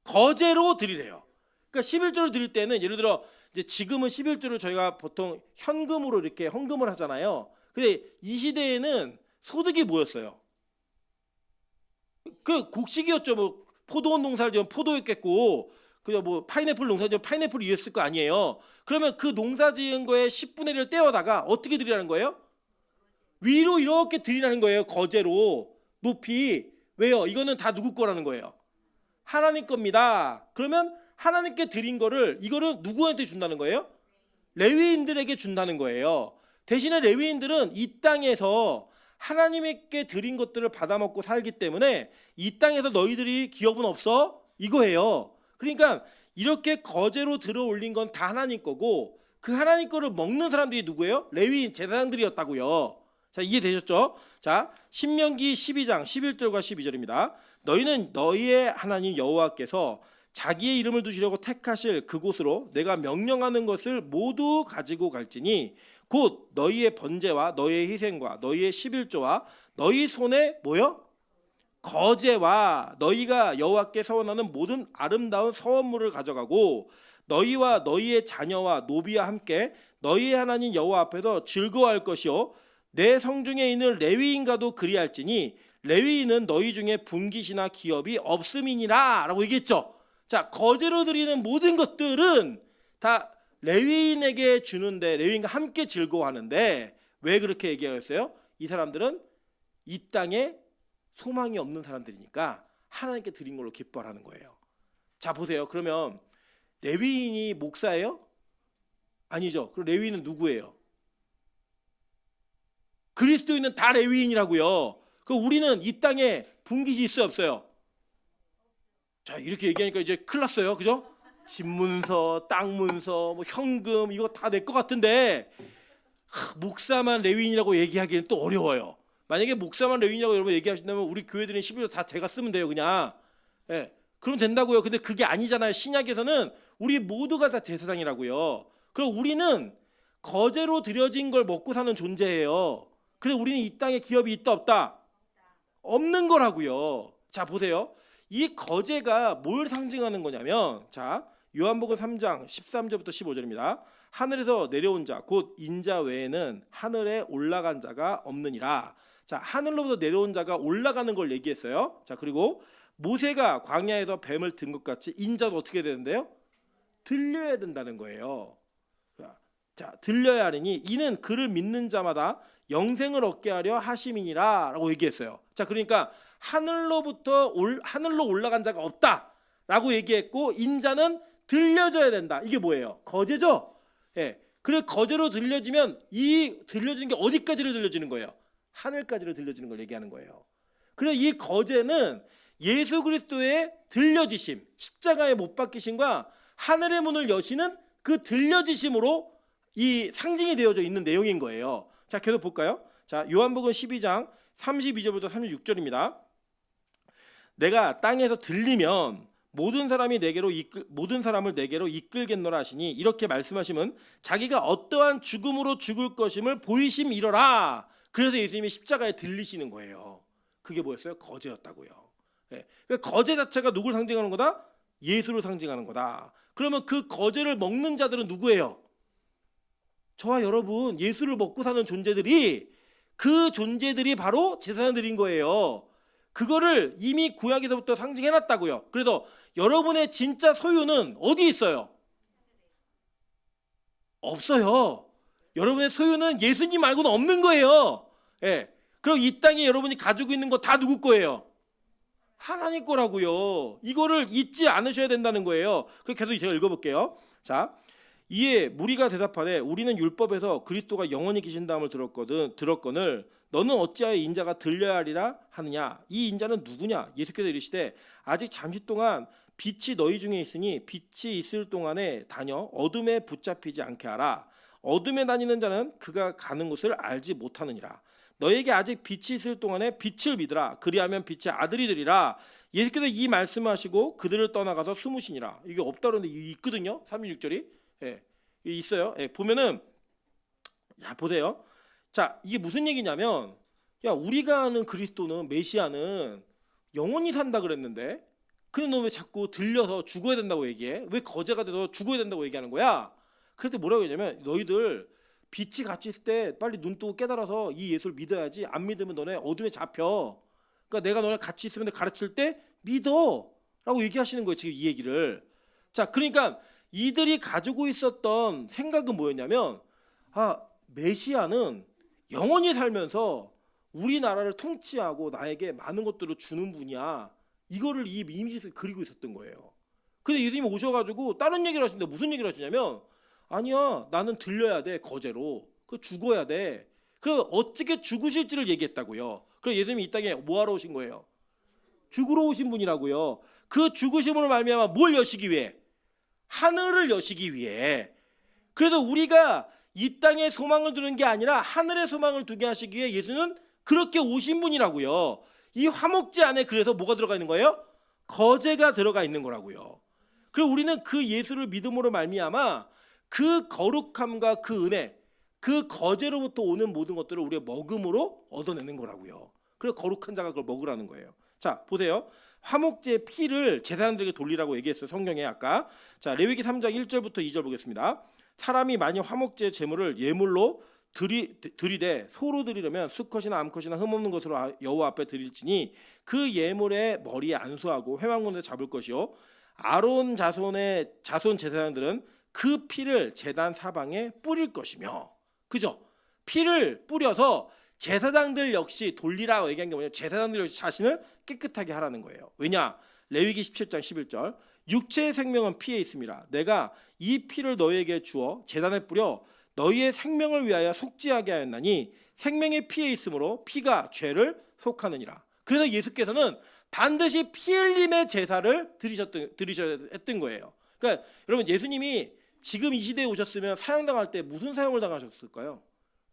거제로 드리래요. 그러니까 11조를 드릴 때는 예를 들어 이제 지금은 11조를 저희가 보통 현금으로 이렇게 헌금을 하잖아요. 근데 이 시대에는 소득이 뭐였어요? 그 곡식이었죠. 뭐 포도원 농사를 지으면 포도였겠고 그냥 뭐 파인애플 농사 지으면 파인애플이었을 거 아니에요. 그러면 그 농사 지은 거에 10분의 1을 떼어다가 어떻게 드리라는 거예요? 위로 이렇게 드리라는 거예요. 거제로 높이. 왜요? 이거는 다 누구 거라는 거예요? 하나님 겁니다. 그러면 하나님께 드린 거를 이거를 누구한테 준다는 거예요? 레위인들에게 준다는 거예요. 대신에 레위인들은 이 땅에서 하나님께 드린 것들을 받아먹고 살기 때문에 이 땅에서 너희들이 기업은 없어? 이거예요. 그러니까 이렇게 거제로 들어 올린 건 다 하나님 거고 그 하나님 거를 먹는 사람들이 누구예요? 레위인 제사장들이었다고요. 자, 이해되셨죠? 자, 신명기 12장 11절과 12절입니다. 너희는 너희의 하나님 여호와께서 자기의 이름을 두시려고 택하실 그곳으로 내가 명령하는 것을 모두 가지고 갈지니 곧 너희의 번제와 너희의 희생과 너희의 11조와 너희 손에 뭐요? 거제와 너희가 여호와께 서원하는 모든 아름다운 서원물을 가져가고 너희와 너희의 자녀와 노비와 함께 너희의 하나님 여호와 앞에서 즐거워할 것이요 내 성중에 있는 레위인과도 그리할지니 레위인은 너희 중에 분깃이나 기업이 없음이니라 라고 얘기했죠. 자, 거제로 드리는 모든 것들은 다 레위인에게 주는데 레위인과 함께 즐거워하는데 왜 그렇게 얘기했어요? 이 사람들은 이 땅에 소망이 없는 사람들이니까 하나님께 드린 걸로 기뻐하는 거예요. 자, 보세요. 그러면 레위인이 목사예요? 아니죠. 그럼 레위인은 누구예요? 그리스도인은 다 레위인이라고요. 그럼 우리는 이 땅에 분깃이 있어요, 없어요? 자, 이렇게 얘기하니까 이제 큰일 났어요. 그죠? 집 문서, 땅 문서, 뭐 현금 이거 다 내 것 같은데 목사만 레위인이라고 얘기하기는 또 어려워요. 만약에 목사만 레위인이라고 여러분 얘기하신다면 우리 교회들은 11조 다 제가 쓰면 돼요, 그냥. 예. 그럼 된다고요. 근데 그게 아니잖아요. 신약에서는 우리 모두가 다 제사장이라고요. 그럼 우리는 거제로 드려진 걸 먹고 사는 존재예요. 그래서 우리는 이 땅에 기업이 있다 없다? 없는 거라고요. 자, 보세요. 이 거제가 뭘 상징하는 거냐면 자, 요한복음 3장 13절부터 15절입니다. 하늘에서 내려온 자 곧 인자 외에는 하늘에 올라간 자가 없느니라. 자, 하늘로부터 내려온 자가 올라가는 걸 얘기했어요. 자, 그리고 모세가 광야에서 뱀을 든 것 같이 인자도 어떻게 되는데요? 들려야 된다는 거예요. 자, 들려야 하리니 이는 그를 믿는 자마다 영생을 얻게 하려 하심이니라 라고 얘기했어요. 자, 그러니까 하늘로 올라간 자가 없다라고 얘기했고 인자는 들려져야 된다. 이게 뭐예요? 거제죠. 예. 그래 거제로 들려지면 이 들려지는 게 어디까지를 들려지는 거예요? 하늘까지를 들려지는 걸 얘기하는 거예요. 그래 이 거제는 예수 그리스도의 들려지심, 십자가에 못 박히심과 하늘의 문을 여시는 그 들려지심으로 이 상징이 되어져 있는 내용인 거예요. 자, 계속 볼까요? 자, 요한복음 12장 32절부터 36절입니다. 내가 땅에서 들리면 모든 사람을 내게로 이끌겠노라 하시니 이렇게 말씀하시면 자기가 어떠한 죽음으로 죽을 것임을 보이심이러라. 그래서 예수님이 십자가에 들리시는 거예요. 그게 뭐였어요? 거제였다고요. 예. 그러니까 거제 자체가 누굴 상징하는 거다? 예수를 상징하는 거다. 그러면 그 거제를 먹는 자들은 누구예요? 저와 여러분, 예수를 먹고 사는 존재들이, 그 존재들이 바로 제사장들인 거예요. 그거를 이미 구약에서부터 상징해놨다고요. 그래서 여러분의 진짜 소유는 어디 있어요? 없어요. 여러분의 소유는 예수님 말고는 없는 거예요. 예. 그럼 이 땅에 여러분이 가지고 있는 거 다 누구 거예요? 하나님 거라고요. 이거를 잊지 않으셔야 된다는 거예요. 그래서 계속 제가 읽어볼게요. 자, 이에 무리가 대답하되 우리는 율법에서 그리스도가 영원히 계신다함을 들었거늘 너는 어찌하여 인자가 들려야 하리라 하느냐? 이 인자는 누구냐? 예수께서 이르시되 아직 잠시 동안 빛이 너희 중에 있으니 빛이 있을 동안에 다녀 어둠에 붙잡히지 않게 하라. 어둠에 다니는 자는 그가 가는 곳을 알지 못하느니라. 너에게 아직 빛이 있을 동안에 빛을 믿으라. 그리하면 빛의 아들이 되리라. 예수께서 이 말씀하시고 그들을 떠나가서 숨으시니라. 이게 없다 그러는데 있거든요. 36절이. 예, 있어요. 예, 보면은 야 보세요. 자, 이게 무슨 얘기냐면 야 우리가 아는 그리스도는 메시아는 영원히 산다 그랬는데 근데 너 왜 자꾸 들려서 죽어야 된다고 얘기해? 왜 거제가 돼서 죽어야 된다고 얘기하는 거야? 그럴 때 뭐라고 했냐면 너희들 빛이 같이 있을 때 빨리 눈 뜨고 깨달아서 이 예수를 믿어야지. 안 믿으면 너네 어둠에 잡혀. 그러니까 내가 너네 같이 있으면 가르칠 때 믿어 라고 얘기하시는 거예요. 지금 이 얘기를. 자, 그러니까 이들이 가지고 있었던 생각은 뭐였냐면 메시아는 영원히 살면서 우리나라를 통치하고 나에게 많은 것들을 주는 분이야. 이거를 이 이미지에서 그리고 있었던 거예요. 근데 예수님이 오셔가지고 다른 얘기를 하시는데 무슨 얘기를 하시냐면 아니야 나는 들려야 돼 거제로. 그 죽어야 돼. 그래서 어떻게 죽으실지를 얘기했다고요. 그래서 예수님이 이 땅에 뭐하러 오신 거예요? 죽으러 오신 분이라고요. 그 죽으심으로 말미암아 뭘 여시기 위해? 하늘을 여시기 위해. 그래서 우리가 이 땅에 소망을 두는 게 아니라 하늘에 소망을 두게 하시기 위해 예수는 그렇게 오신 분이라고요. 이 화목제 안에 그래서 뭐가 들어가 있는 거예요? 거제가 들어가 있는 거라고요. 그리고 우리는 그 예수를 믿음으로 말미암아 그 거룩함과 그 은혜, 그 거제로부터 오는 모든 것들을 우리가 먹음으로 얻어내는 거라고요. 그래서 거룩한 자가 그걸 먹으라는 거예요. 자, 보세요. 화목제의 피를 제사장들에게 돌리라고 얘기했어요. 성경에 아까. 자, 레위기 3장 1절부터 2절 보겠습니다. 사람이 만약 화목제 제물을 예물로 드리되 소로 드리려면 수컷이나 암컷이나 흠없는 것으로 여호와 앞에 드릴지니 그 예물의 머리에 안수하고 회막문에 잡을 것이요 아론 자손 제사장들은 그 피를 제단 사방에 뿌릴 것이며. 그죠? 피를 뿌려서 제사장들 역시 돌리라고 얘기한 게 뭐냐면 제사장들 역시 자신을 깨끗하게 하라는 거예요. 왜냐? 레위기 17장 11절 육체의 생명은 피에 있습니다. 내가 이 피를 너희에게 주어 제단에 뿌려 너희의 생명을 위하여 속죄하게 하였나니 생명의 피에 있으므로 피가 죄를 속하느니라. 그래서 예수께서는 반드시 피 흘림의 제사를 드리셔야 했던 거예요. 그러니까 여러분 예수님이 지금 이 시대에 오셨으면 사형당할 때 무슨 사형을 당하셨을까요?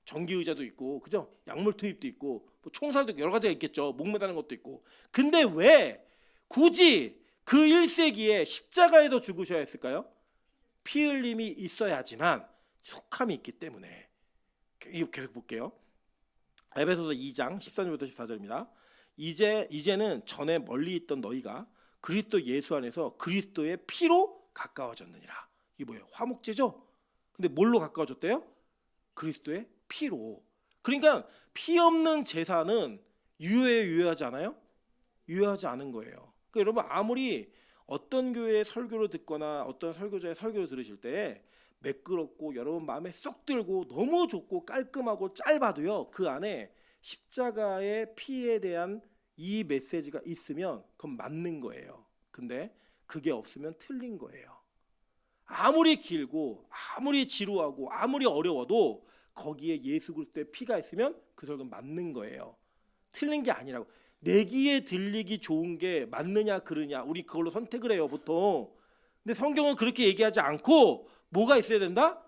전기의자도 있고, 그죠? 약물 투입도 있고, 뭐 총살도 있고 여러 가지가 있겠죠. 목 매다는 것도 있고. 근데 왜 굳이 그 1세기에 십자가에서 죽으셔야 했을까요? 피 흘림이 있어야지만 속함이 있기 때문에. 이거 계속 볼게요. 에베소서 2장 13절부터 14절입니다. 이제는 전에 멀리 있던 너희가 그리스도 예수 안에서 그리스도의 피로 가까워졌느니라. 이게 뭐예요? 화목제죠? 근데 뭘로 가까워졌대요? 그리스도의 피로. 그러니까 피 없는 제사는 유효하지 않아요? 유효하지 않은 거예요. 그러니까 여러분 아무리 어떤 교회의 설교를 듣거나 어떤 설교자의 설교를 들으실 때 매끄럽고 여러분 마음에 쏙 들고 너무 좋고 깔끔하고 짧아도요 그 안에 십자가의 피에 대한 이 메시지가 있으면 그건 맞는 거예요. 근데 그게 없으면 틀린 거예요. 아무리 길고 아무리 지루하고 아무리 어려워도 거기에 예수 그리스도의 피가 있으면 그 설교는 맞는 거예요. 틀린 게 아니라고. 내 귀에 들리기 좋은 게 맞느냐 그르냐 우리 그걸로 선택을 해요 보통. 근데 성경은 그렇게 얘기하지 않고 뭐가 있어야 된다?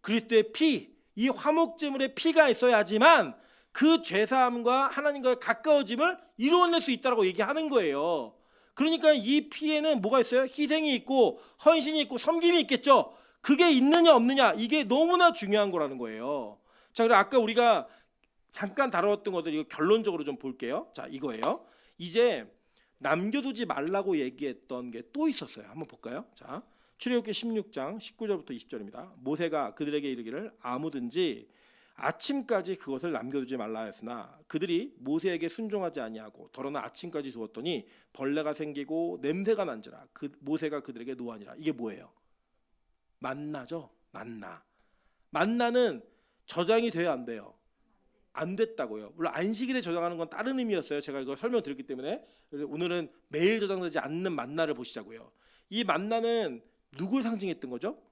그리스도의 피, 이 화목제물의 피가 있어야지만 그 죄사함과 하나님과의 가까워짐을 이루어낼 수 있다라고 얘기하는 거예요. 그러니까 이 피에는 뭐가 있어요? 희생이 있고 헌신이 있고 섬김이 있겠죠. 그게 있느냐 없느냐 이게 너무나 중요한 거라는 거예요. 자, 그리고 아까 우리가 잠깐 다뤘던 것들 이거 결론적으로 좀 볼게요. 자, 이거예요. 이제 남겨두지 말라고 얘기했던 게 또 있었어요. 한번 볼까요? 자, 출애굽기 16장 19절부터 20절입니다. 모세가 그들에게 이르기를 아무든지 아침까지 그것을 남겨두지 말라 하였으나 그들이 모세에게 순종하지 아니하고 더러나 아침까지 두었더니 벌레가 생기고 냄새가 난지라 모세가 그들에게 노하니라. 이게 뭐예요? 만나죠. 만나는 저장이 돼야 안 돼요? 안 됐다고요. 물론 안식일에 저장하는 건 다른 의미였어요. 제가 이거 설명드렸기 때문에 오늘은 매일 저장되지 않는 만나를 보시자고요. 이 만나는 누굴 상징했던 거죠?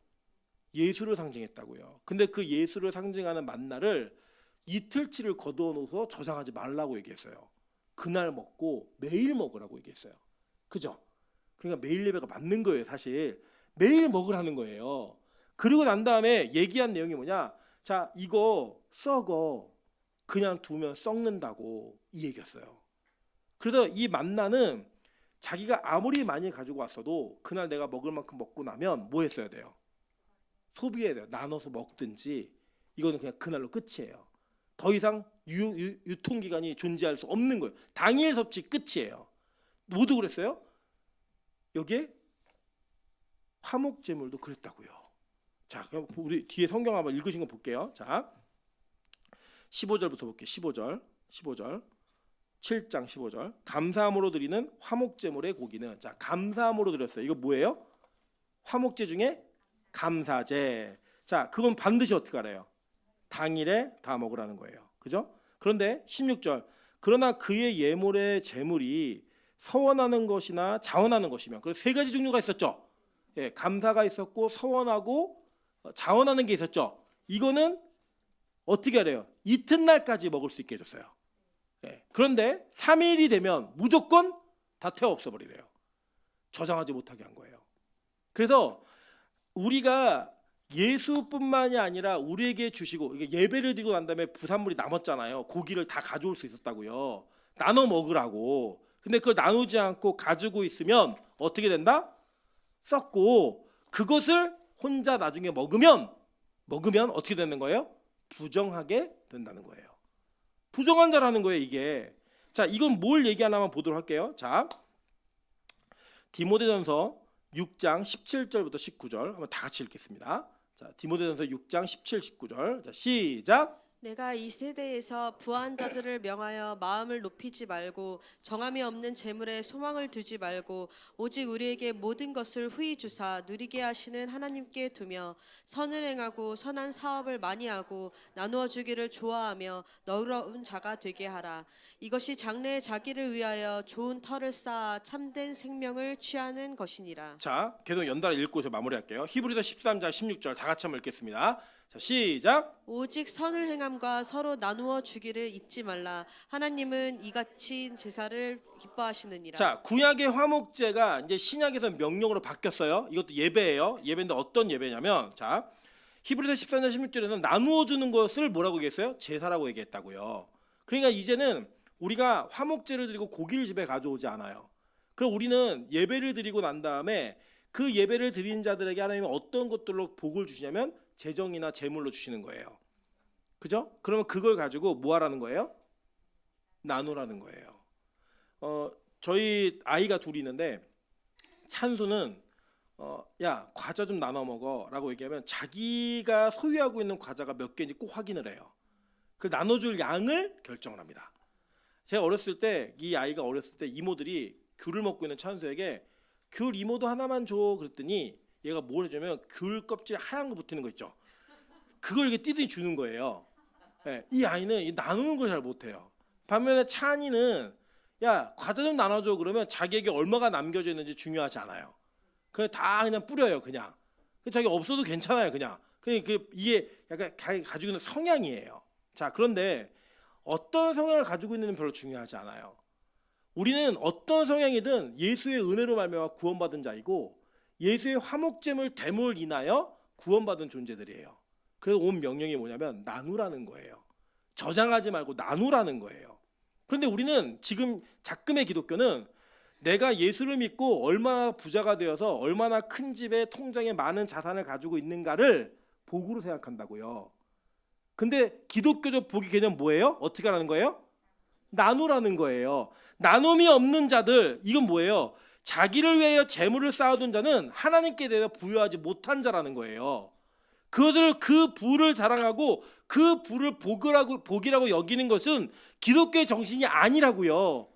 예수를 상징했다고요. 근데 그 예수를 상징하는 만나를 이틀치를 거두어 놓아서 저장하지 말라고 얘기했어요. 그날 먹고 매일 먹으라고 얘기했어요. 그죠? 그러니까 매일 예배가 맞는 거예요. 사실 매일 먹으라는 거예요. 그리고 난 다음에 얘기한 내용이 뭐냐? 자, 이거 썩어. 그냥 두면 썩는다고 이 얘기였어요. 그래서 이 만나는 자기가 아무리 많이 가지고 왔어도 그날 내가 먹을 만큼 먹고 나면 뭐 했어야 돼요? 소비해야 돼요. 나눠서 먹든지. 이거는 그냥 그날로 끝이에요. 더 이상 유통기간이 존재할 수 없는 거예요. 당일 섭취 끝이에요. 모두 그랬어요? 여기에 화목제물도 그랬다고요. 자, 그럼 우리 뒤에 성경 한번 읽으신 거 볼게요. 자, 15절부터 볼게요. 15절 7장 15절 감사함으로 드리는 화목제물의 고기는 자 감사함으로 드렸어요. 이거 뭐예요? 화목제 중에 감사제. 자, 그건 반드시 어떻게 알아요? 당일에 다 먹으라는 거예요. 그죠? 그런데 16절 그러나 그의 예물의 제물이 서원하는 것이나 자원하는 것이면 그래서 세 가지 종류가 있었죠. 예, 감사가 있었고 서원하고 자원하는 게 있었죠. 이거는 어떻게 하래요? 이튿날까지 먹을 수 있게 해줬어요. 예, 그런데 3일이 되면 무조건 다 태워 없애버리래요. 저장하지 못하게 한 거예요. 그래서 우리가 예수뿐만이 아니라 우리에게 주시고 이게 예배를 드리고 난 다음에 부산물이 남았잖아요. 고기를 다 가져올 수 있었다고요. 나눠 먹으라고. 근데 그걸 나누지 않고 가지고 있으면 어떻게 된다? 썩고 그것을 혼자 나중에 먹으면 어떻게 되는 거예요? 부정하게 된다는 거예요. 부정한 자라는 거예요, 이게. 자, 이건 뭘 얘기하나만 보도록 할게요. 자, 디모데전서 6장 17절부터 19절 한번 다 같이 읽겠습니다. 자, 디모데전서 6장 17, 19절. 자, 시작. 내가 이 세대에서 부한 자들을 명하여 마음을 높이지 말고 정함이 없는 재물에 소망을 두지 말고 오직 우리에게 모든 것을 후히 주사 누리게 하시는 하나님께 두며 선을 행하고 선한 사업을 많이 하고 나누어 주기를 좋아하며 너그러운 자가 되게 하라. 이것이 장래에 자기를 위하여 좋은 터를 쌓아 참된 생명을 취하는 것이니라. 자, 계속 연달아 읽고 저 마무리할게요. 히브리서 13장 16절 다 같이 한번 읽겠습니다. 자, 시작. 오직 선을 행함과 서로 나누어 주기를 잊지 말라. 하나님은 이같이 제사를 기뻐하시느니라. 자, 구약의 화목제가 이제 신약에서 명령으로 바뀌었어요. 이것도 예배예요. 예배인데 어떤 예배냐면 자, 히브리서 14장 16절에는 나누어 주는 것을 뭐라고 얘기했어요? 제사라고 얘기했다고요. 그러니까 이제는 우리가 화목제를 드리고 고기를 집에 가져오지 않아요. 그럼 우리는 예배를 드리고 난 다음에 그 예배를 드린 자들에게 하나님은 어떤 것들로 복을 주시냐면 재정이나 재물로 주시는 거예요. 그죠? 그러면 그걸 가지고 뭐 하라는 거예요? 나누라는 거예요. 저희 아이가 둘이 있는데 찬수는 야 과자 좀 나눠 먹어라고 얘기하면 자기가 소유하고 있는 과자가 몇 개인지 꼭 확인을 해요. 그 나눠줄 양을 결정을 합니다. 제가 어렸을 때 이 아이가 어렸을 때 이모들이 귤을 먹고 있는 찬수에게 귤 이모도 하나만 줘 그랬더니 얘가 뭘 해주면 귤 껍질 하얀 거 붙이는 거 있죠. 그걸 이렇게 띠더니 주는 거예요. 예, 이 아이는 이 나누는 걸 잘 못해요. 반면에 찬이는 야 과자 좀 나눠줘 그러면 자기에게 얼마가 남겨져 있는지 중요하지 않아요. 그냥 다 그냥 뿌려요. 그냥 자기 없어도 괜찮아요. 그냥 이게 약간 자기 가지고 있는 성향이에요. 자, 그런데 어떤 성향을 가지고 있는지는 별로 중요하지 않아요. 우리는 어떤 성향이든 예수의 은혜로 말미암아 구원받은 자이고 예수의 화목제물 대물 인하여 구원받은 존재들이에요. 그래서 온 명령이 뭐냐면 나누라는 거예요. 저장하지 말고 나누라는 거예요. 그런데 우리는 지금 작금의 기독교는 내가 예수를 믿고 얼마나 부자가 되어서 얼마나 큰 집에 통장에 많은 자산을 가지고 있는가를 복으로 생각한다고요. 근데 기독교적 복의 개념 뭐예요? 어떻게 하는 거예요? 나누라는 거예요. 나눔이 없는 자들, 이건 뭐예요? 자기를 위하여 재물을 쌓아둔 자는 하나님께 대해 부여하지 못한 자라는 거예요. 그것을 그 부를 자랑하고 그 부를 복이라고 여기는 것은 기독교의 정신이 아니라고요.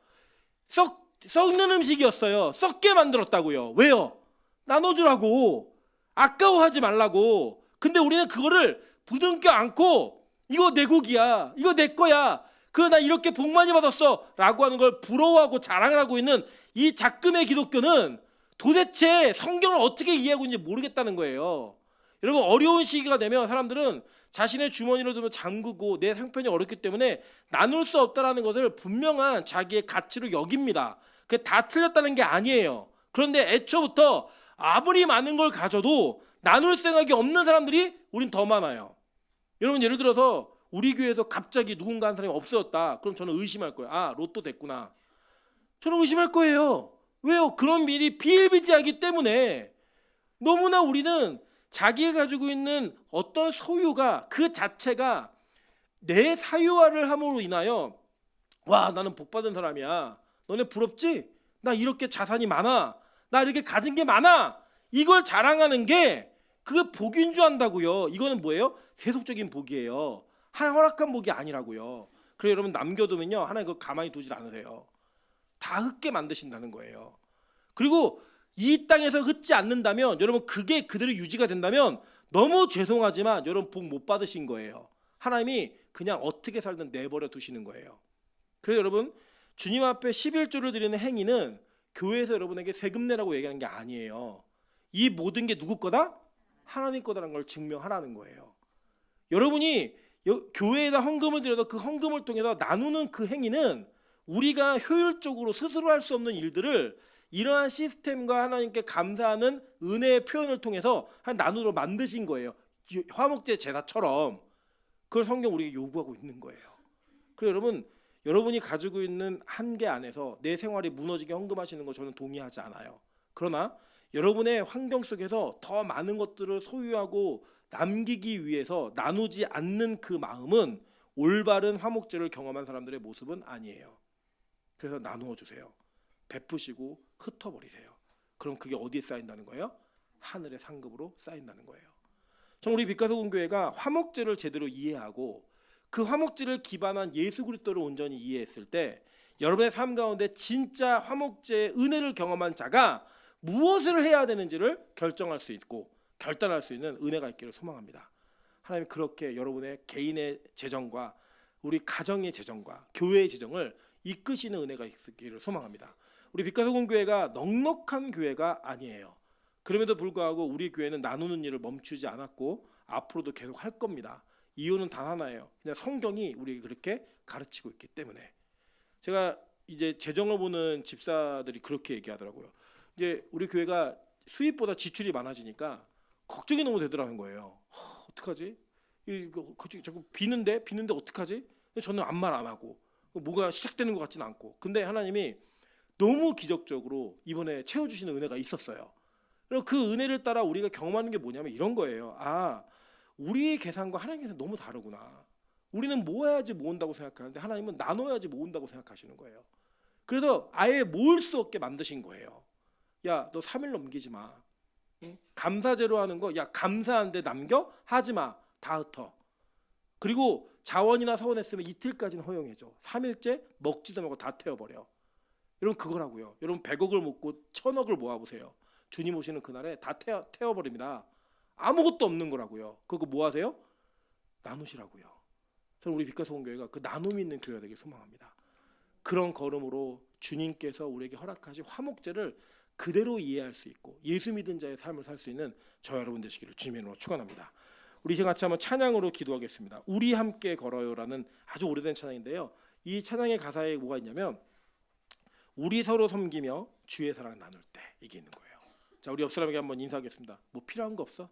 썩는 음식이었어요. 썩게 만들었다고요. 왜요? 나눠주라고. 아까워하지 말라고. 근데 우리는 그거를 부둥켜 안고 이거 내 고기야. 이거 내 거야. 나 이렇게 복 많이 받았어. 라고 하는 걸 부러워하고 자랑을 하고 있는 이 작금의 기독교는 도대체 성경을 어떻게 이해하고 있는지 모르겠다는 거예요. 여러분, 어려운 시기가 되면 사람들은 자신의 주머니로 두면 잠그고 내 상편이 어렵기 때문에 나눌 수 없다는 것을 분명한 자기의 가치로 여깁니다. 그게 다 틀렸다는 게 아니에요. 그런데 애초부터 아무리 많은 걸 가져도 나눌 생각이 없는 사람들이 우린 더 많아요. 여러분, 예를 들어서 우리 교회에서 갑자기 누군가 한 사람이 없어졌다. 그럼 저는 의심할 거예요. 아, 로또 됐구나. 저는 의심할 거예요. 왜요? 그런 일이 비일비재하기 때문에. 너무나 우리는 자기가 가지고 있는 어떤 소유가 그 자체가 내 사유화를 함으로 인하여 와, 나는 복받은 사람이야. 너네 부럽지? 나 이렇게 자산이 많아. 나 이렇게 가진 게 많아. 이걸 자랑하는 게 그게 복인 줄 안다고요. 이거는 뭐예요? 세속적인 복이에요. 하나님 허락한 복이 아니라고요. 그래서 여러분, 남겨두면요, 하나님 그거 가만히 두질 않으세요. 다 흩게 만드신다는 거예요. 그리고 이 땅에서 흩지 않는다면, 여러분, 그게 그대로 유지가 된다면 너무 죄송하지만 여러분, 복 못 받으신 거예요. 하나님이 그냥 어떻게 살든 내버려 두시는 거예요. 그래서 여러분, 주님 앞에 11조를 드리는 행위는 교회에서 여러분에게 세금 내라고 얘기하는 게 아니에요. 이 모든 게 누구 거다? 하나님 거다라는 걸 증명하라는 거예요. 여러분이 교회에다 헌금을 드려도 그 헌금을 통해서 나누는 그 행위는 우리가 효율적으로 스스로 할 수 없는 일들을 이러한 시스템과 하나님께 감사하는 은혜의 표현을 통해서 나누로 만드신 거예요. 화목제 제사처럼. 그걸 성경 우리에게 요구하고 있는 거예요. 그래서 여러분, 여러분이 가지고 있는 한계 안에서 내 생활이 무너지게 헌금하시는 거 저는 동의하지 않아요. 그러나 여러분의 환경 속에서 더 많은 것들을 소유하고 남기기 위해서 나누지 않는 그 마음은 올바른 화목제를 경험한 사람들의 모습은 아니에요. 그래서 나누어 주세요. 베푸시고 흩어버리세요. 그럼 그게 어디에 쌓인다는 거예요? 하늘의 상급으로 쌓인다는 거예요. 전 우리 빛가서공교회가 화목제를 제대로 이해하고 그 화목제를 기반한 예수 그리스도를 온전히 이해했을 때 여러분의 삶 가운데 진짜 화목제의 은혜를 경험한 자가 무엇을 해야 되는지를 결정할 수 있고 결단할 수 있는 은혜가 있기를 소망합니다. 하나님이 그렇게 여러분의 개인의 재정과 우리 가정의 재정과 교회의 재정을 이끄시는 은혜가 있기를 소망합니다. 우리 빛가서공교회가 넉넉한 교회가 아니에요. 그럼에도 불구하고 우리 교회는 나누는 일을 멈추지 않았고 앞으로도 계속 할 겁니다. 이유는 단 하나예요. 그냥 성경이 우리에게 그렇게 가르치고 있기 때문에. 제가 이제 재정을 보는 집사들이 그렇게 얘기하더라고요. 이제 우리 교회가 수입보다 지출이 많아지니까 걱정이 너무 되더라는 거예요. 어떡하지? 이거 자꾸 비는데 어떡하지? 저는 아무 말 안 하고 뭐가 시작되는 것 같지는 않고. 근데 하나님이 너무 기적적으로 이번에 채워주시는 은혜가 있었어요. 그리고 그 은혜를 따라 우리가 경험하는 게 뭐냐면 이런 거예요. 아, 우리의 계산과 하나님의 계산 너무 다르구나. 우리는 모아야지 모은다고 생각하는데 하나님은 나눠야지 모은다고 생각하시는 거예요. 그래서 아예 모을 수 없게 만드신 거예요. 야, 너 3일 넘기지 마. 응? 감사제로 하는 거, 야, 감사한데 남겨? 하지 마. 다 흩어. 그리고 자원이나 서원했으면 이틀까지는 허용해줘. 3일째 먹지도 말고 다 태워버려. 여러분, 그거라고요. 여러분, 100억을 먹고 1000억을 모아보세요. 주님 오시는 그날에 다 태워버립니다. 아무것도 없는 거라고요. 그거 뭐 하세요? 나누시라고요. 저는 우리 빛가서공교회가 그 나눔이 있는 교회가 되길 소망합니다. 그런 걸음으로 주님께서 우리에게 허락하신 화목제를 그대로 이해할 수 있고 예수 믿은 자의 삶을 살 수 있는 저 여러분 되시기를 주님의 이름으로 축원합니다. 우리 이제 같이 한번 찬양으로 기도하겠습니다. 우리 함께 걸어요라는 아주 오래된 찬양인데요. 이 찬양의 가사에 뭐가 있냐면 우리 서로 섬기며 주의 사랑을 나눌 때, 이게 있는 거예요. 자, 우리 옆 사람에게 한번 인사하겠습니다. 뭐 필요한 거 없어?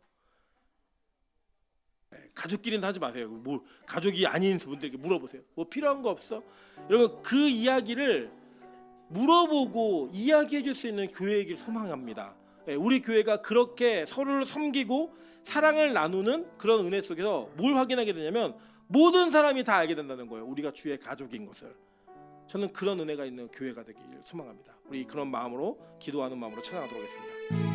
가족끼리는 하지 마세요. 뭐 가족이 아닌 분들에게 물어보세요. 뭐 필요한 거 없어? 여러분 그 이야기를 물어보고 이야기해 줄 수 있는 교회이길 소망합니다. 우리 교회가 그렇게 서로를 섬기고 사랑을 나누는 그런 은혜 속에서 뭘 확인하게 되냐면 모든 사람이 다 알게 된다는 거예요. 우리가 주의 가족인 것을. 저는 그런 은혜가 있는 교회가 되길 소망합니다. 우리 그런 마음으로 기도하는 마음으로 찬양하도록 하겠습니다.